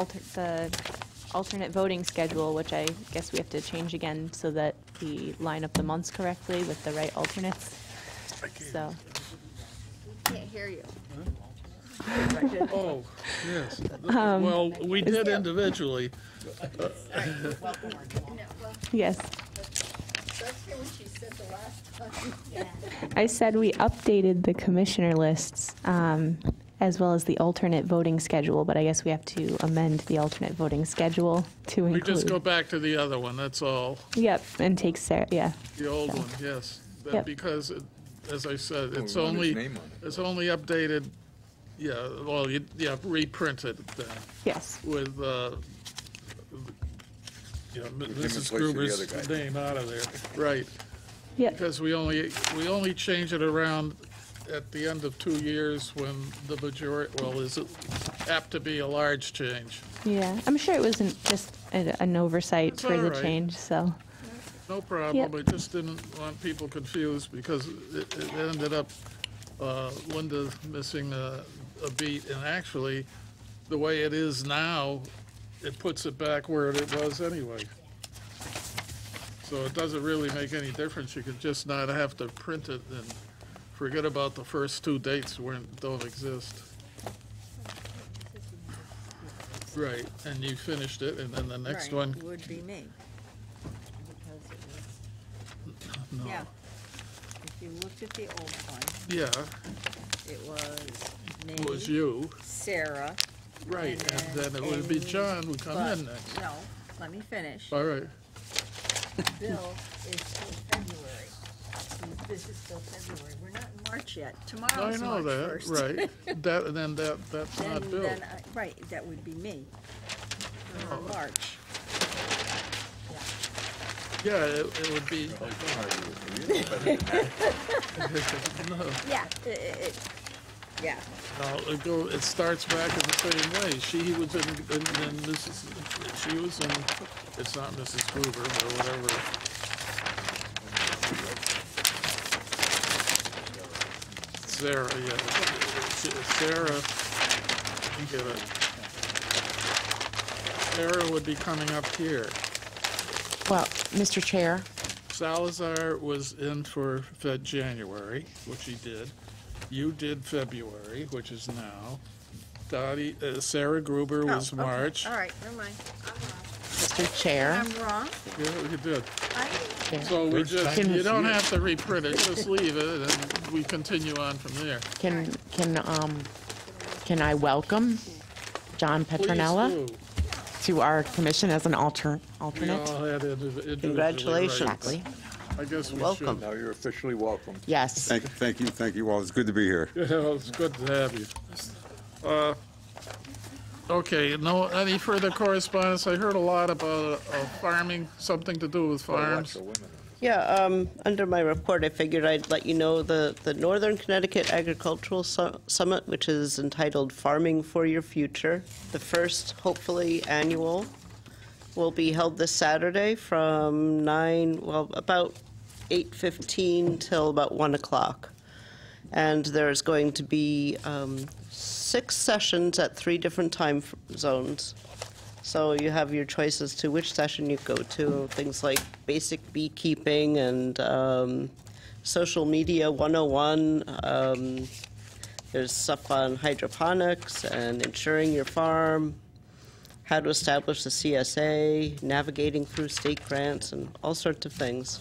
alternate voting schedule, which I guess we have to change again so that we line up the months correctly with the right alternates. So. Can't hear you. Oh, yes. Well, we did individually. Yes. I said we updated the commissioner lists as well as the alternate voting schedule, but I guess we have to amend the alternate voting schedule to We include. just go back to the other one, that's all. Yep, and take Sarah, yeah. The old So. one, yes. Yep. Because, as I said, Oh, it's we want his only, name on it. it's only updated, yeah, well, reprinted then. Yes. With, Mrs. place of the other Gruber's guy. name out of there, right. Yep. Because we only change it around at the end of 2 years when the majority, well, is it apt to be a large change? Yeah, I'm sure it wasn't just an oversight It's for all the right. change, so. No problem, Yep. I just didn't want people confused because it ended up Linda missing a beat, and actually, the way it is now, it puts it back where it was anyway. So it doesn't really make any difference, you could just not have to print it and forget about the first 2 dates where it don't exist. Right, and you finished it, and then the next Right, one, would be me. Because it no. was, yeah. If you looked at the old one, Yeah, it was me. it was you. Sarah. Right, and then it would be John who come in next. No, let me finish. All right. Bill is still February. This is still February. We're not in March yet. I Tomorrow's know March that, 1st. right. That's not Bill. Right, that would be me. For Oh. March. Yeah, it would be. No, Yeah, yeah. no, it starts back in the same way. She was in Mrs., she was in, it's not Mrs. Gruber, or whatever. Sarah, yeah. Sarah, get it. Sarah would be coming up here. Well, Mr. Chair, Salazar was in for January, which he did. You did February, which is now. Dottie, Sarah Gruber was Oh, okay. March. All right, never mind. Mr. Chair. I'm wrong. Yeah, you did. Yeah. So we just, Can- you don't have to reprint it, just leave it, and we continue on from there. Can I welcome John Petronella Please do. to our commission as an We alternate? all had individually, Congratulations. right. I guess we Welcome. should. Now you're officially welcome. Yes. Thank you all. It's good to be here. Yeah, well, it's good to have you. Okay, any further correspondence? I heard a lot about farming, something to do with farms. Yeah, under my report, I figured I'd let you know the Northern Connecticut Agricultural Summit, which is entitled Farming for Your Future, the first, hopefully, annual, will be held this Saturday from about 8:15 till about 1 o'clock. And there's going to be 6 sessions at 3 different time zones. So you have your choice as to which session you go to, things like basic beekeeping and social media 101. There's stuff on hydroponics and insuring your farm, how to establish the CSA, navigating through state grants, and all sorts of things.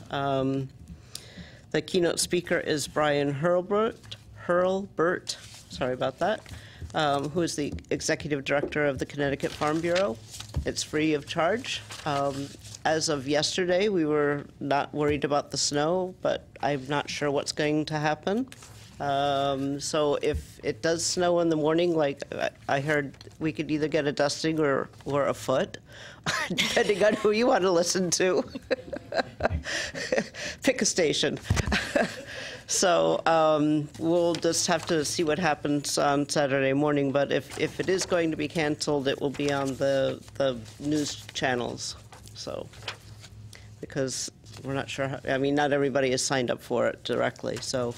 The keynote speaker is Brian Hurlbert, sorry about that, who is the executive director of the Connecticut Farm Bureau. It's free of charge. As of yesterday, we were not worried about the snow, but I'm not sure what's going to happen. So if it does snow in the morning, like I heard, we could either get a dusting or a foot, depending on who you want to listen to. Pick a station. So we'll just have to see what happens on Saturday morning. But if it is going to be canceled, it will be on the news channels. So because we're not sure. I mean, not everybody is signed up for it directly. So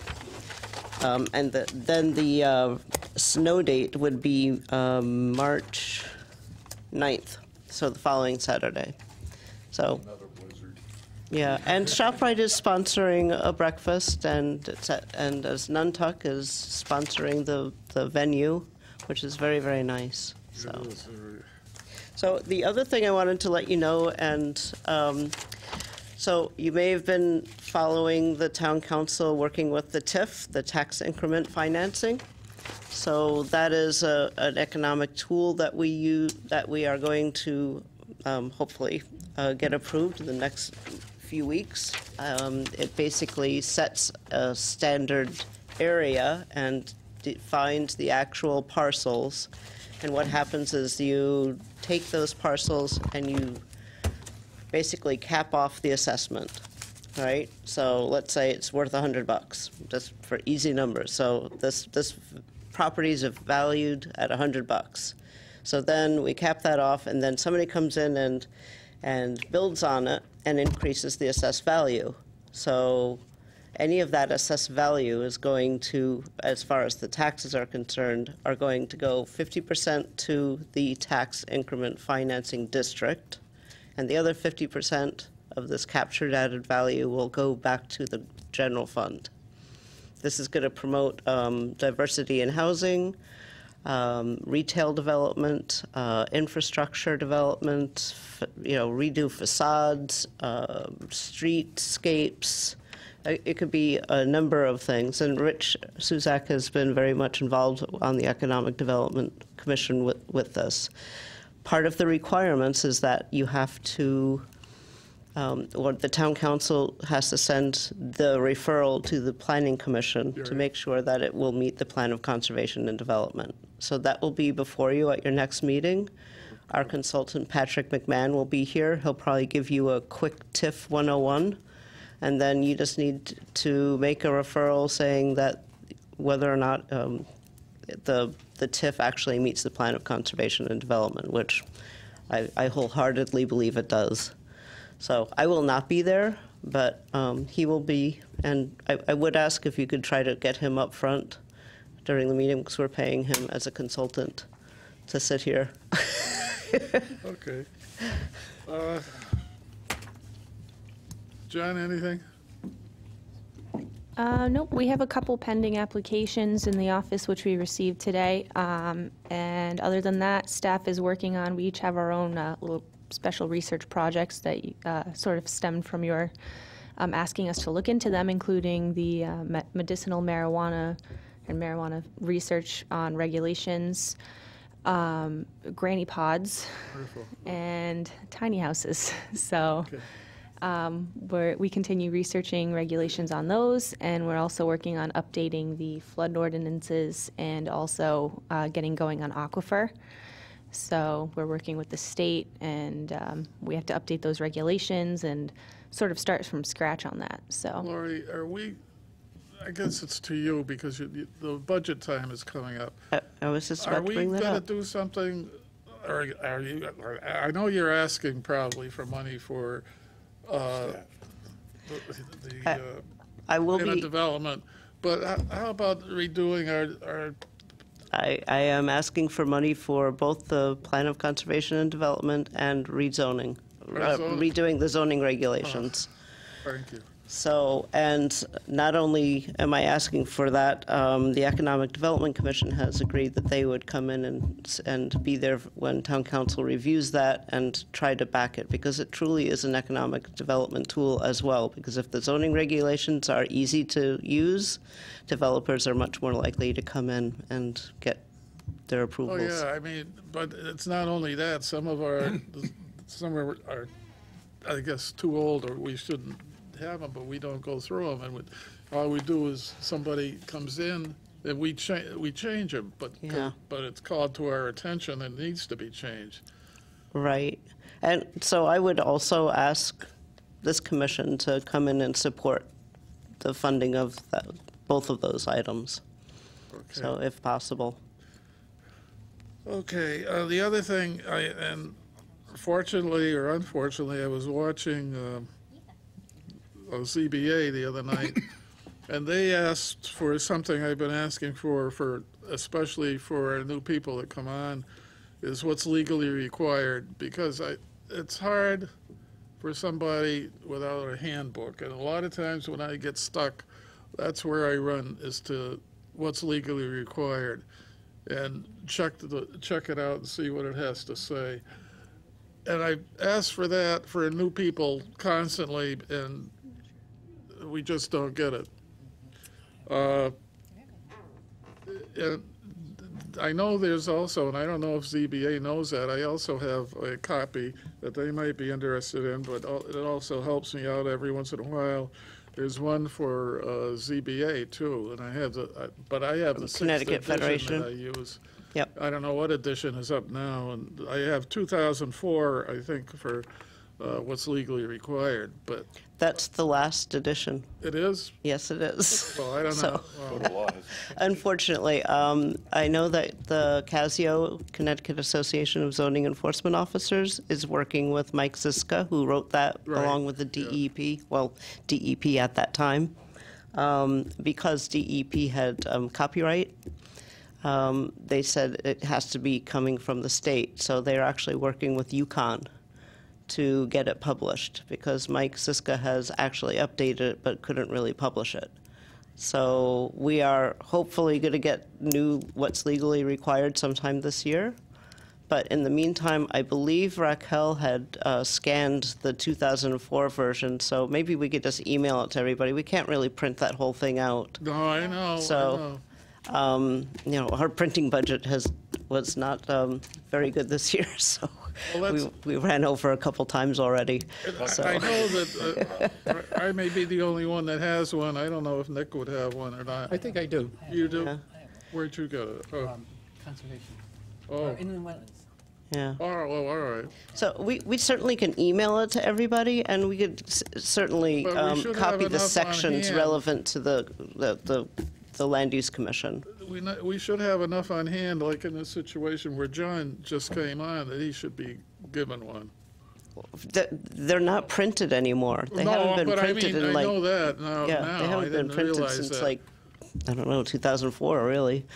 and then the snow date would be March 9th, so the following Saturday. So. Yeah, and ShopRite is sponsoring a breakfast, and as Nantuck is sponsoring the venue, which is very, very nice. So the other thing I wanted to let you know, and so you may have been following the town council working with the TIF, the tax increment financing. So that is an economic tool that we are going to hopefully get approved in the next few weeks. It basically sets a standard area and defines the actual parcels. And what happens is you take those parcels and you basically cap off the assessment. right? So let's say it's worth $100, just for easy numbers. So this property is valued at $100. So then we cap that off, and then somebody comes in and builds on it and increases the assessed value. So any of that assessed value is going to, as far as the taxes are concerned, are going to go 50% to the tax increment financing district, and the other 50% of this captured added value will go back to the general fund. This is going to promote diversity in housing, retail development, infrastructure development, redo facades, streetscapes. It could be a number of things. And Rich Suzak has been very much involved on the Economic Development Commission with this. Part of the requirements is that you have to, or the town council has to send the referral to the Planning Commission to make sure that it will meet the Plan of Conservation and Development. So that will be before you at your next meeting. Our consultant, Patrick McMahon, will be here. He'll probably give you a quick TIF 101. And then you just need to make a referral saying that whether or not the TIF actually meets the Plan of Conservation and Development, which I wholeheartedly believe it does. So I will not be there, but he will be. And I would ask if you could try to get him up front during the meeting, because we're paying him as a consultant to sit here. Okay. John, anything? Nope, we have a couple pending applications in the office which we received today. And other than that, staff is working on, we each have our own little special research projects that sort of stemmed from your asking us to look into them, including the medicinal marijuana and marijuana research on regulations, granny pods, and tiny houses. So. Okay. We continue researching regulations on those, and we're also working on updating the flood ordinances and also getting going on aquifer. So we're working with the state, and we have to update those regulations and sort of start from scratch on that. So, Lori, I guess it's to you because the budget time is coming up. I was just about to bring that up. Are we going to do something, or are you, I know you're asking probably for money for I will be development, but how about redoing our I am asking for money for both the Plan of Conservation and Development and rezoning, redoing the zoning regulations. Thank you. So, and not only am I asking for that, the Economic Development Commission has agreed that they would come in and be there when Town Council reviews that and try to back it, because it truly is an economic development tool as well. Because if the zoning regulations are easy to use, developers are much more likely to come in and get their approvals. Oh, yeah, I mean, but it's not only that. Some are, I guess, too old, or we shouldn't have them, but we don't go through them, and all we do is somebody comes in and we change them, but it's called to our attention and needs to be changed. Right, and so I would also ask this commission to come in and support the funding of both of those items. Okay. So if possible. Okay, the other thing, and fortunately or unfortunately, I was watching ZBA the other night, and they asked for something I've been asking for especially for new people that come on, is what's legally required, because it's hard for somebody without a handbook, and a lot of times when I get stuck, that's where I run, is to what's legally required, and check it out and see what it has to say. And I ask for that for new people constantly, and we just don't get it. And I know there's also, and I don't know if ZBA knows that, I also have a copy that they might be interested in, but it also helps me out every once in a while. There's one for ZBA too, and I have the Connecticut 6th Federation that I use. Yep. I don't know what edition is up now, and I have 2004, I think, for what's legally required, but That's the last edition. it is? Yes, it is. Well, I don't So- know. Well, Unfortunately, I know that the CASIO, Connecticut Association of Zoning Enforcement Officers, is working with Mike Ziska, who wrote that Right, along with the DEP, well, DEP at that time. Because DEP had copyright, they said it has to be coming from the state. So they're actually working with UConn to get it published, because Mike Ziska has actually updated it but couldn't really publish it. So we are hopefully going to get what's legally required sometime this year. But in the meantime, I believe Raquel had scanned the 2004 version, so maybe we could just email it to everybody. We can't really print that whole thing out. No, I know, So, you know, our printing budget was not very good this year, so Well, we ran over a couple times already. So. I know that I may be the only one that has one. I don't know if Nick would have one or not. I think I do. You do? Yeah. Where'd you get it? Oh. Conservation. Oh. Inland wetlands. Yeah. Oh, all right. So we certainly can email it to everybody, and we could certainly But we should have copy the enough on sections hand. relevant to the Land Use Commission. We should have enough on hand, like in this situation where John just came on, that he should be given one. They're not printed anymore. They No, haven't been but I printed mean, in I like know that now. yeah, now. they I haven't been didn't printed realize since that. like I don't know 2004 really.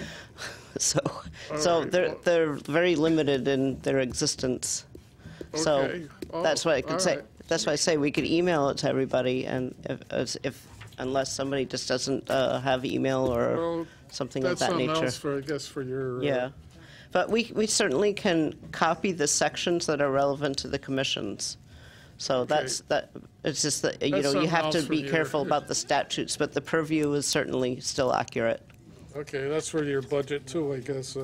So All right, they're very limited in their existence. So Okay. Oh, that's why I could all say. right. That's why I say we could email it to everybody, and if unless somebody just doesn't have email or Well, something of That's that something nature. else for, I guess, for your. Yeah. But we certainly can copy the sections that are relevant to the commissions. So it's just that, you That's know, you something have to else for be your- careful about the statutes, but the purview is certainly still accurate. Okay, that's for your budget too, I guess.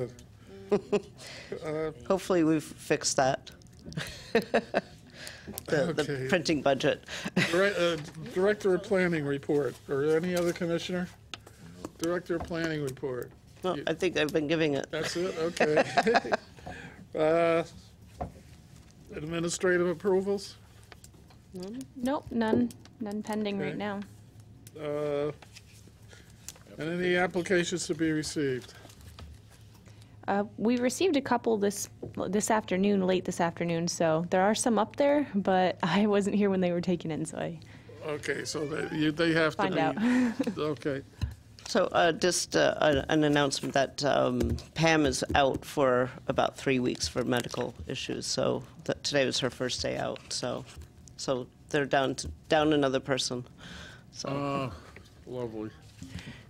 Hopefully we've fixed that. The Okay. printing budget. Director of Planning report, or any other commissioner? Director of Planning report. No, I think I've been giving it. That's it, okay. Administrative approvals? Nope, none pending Okay. right now. And any applications to be received? We received a couple this afternoon, late this afternoon, so there are some up there, but I wasn't here when they were taken in, so I Okay, so they have to be. find out. Okay. So just an announcement that Pam is out for about 3 weeks for medical issues. So today was her first day out. So they're down another person. So Lovely.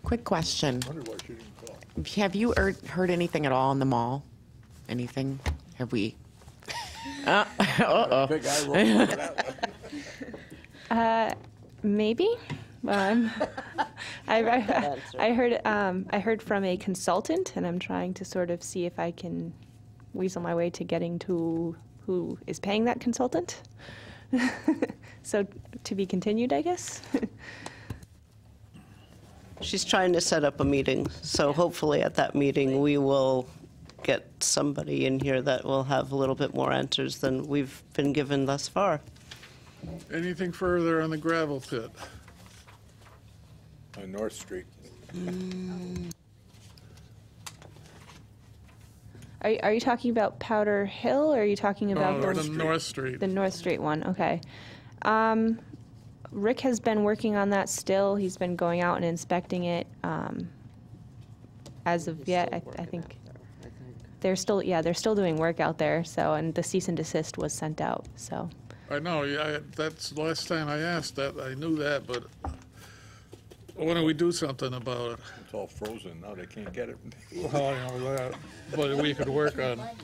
Quick question. Have you heard anything at all in the mall? Anything? Have we? Uh-oh. Big eye roll for that one. Maybe. I heard from a consultant, and I'm trying to sort of see if I can weasel my way to getting to who is paying that consultant. So to be continued, I guess. she's trying to set up a meeting. So hopefully at that meeting we will get somebody in here that will have a little bit more answers than we've been given thus far. Anything further on the gravel pit? On North Street. Are you talking about Powder Hill, or are you talking about No, the North Street. The North Street one, okay. Rick has been working on that still. He's been going out and inspecting it. As of yet, I think they're still doing work out there. So, and the cease and desist was sent out. So. I know, yeah, that's the last time I asked that, I knew that, but why don't we do something about it? It's all frozen now, they can't get it. Well, I know that, but we could work on it.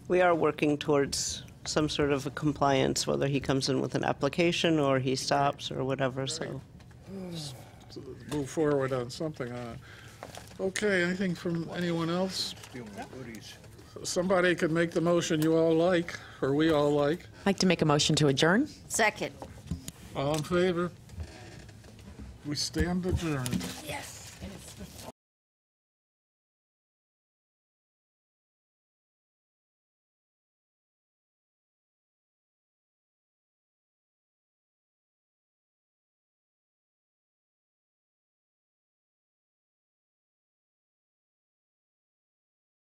We are working towards some sort of a compliance, whether he comes in with an application or he stops or whatever, so. Move forward on something on it. Okay, anything from anyone else? Somebody could make the motion you all like, or we all like. I'd like to make a motion to adjourn. Second. All in favor? We stand adjourned. Yes.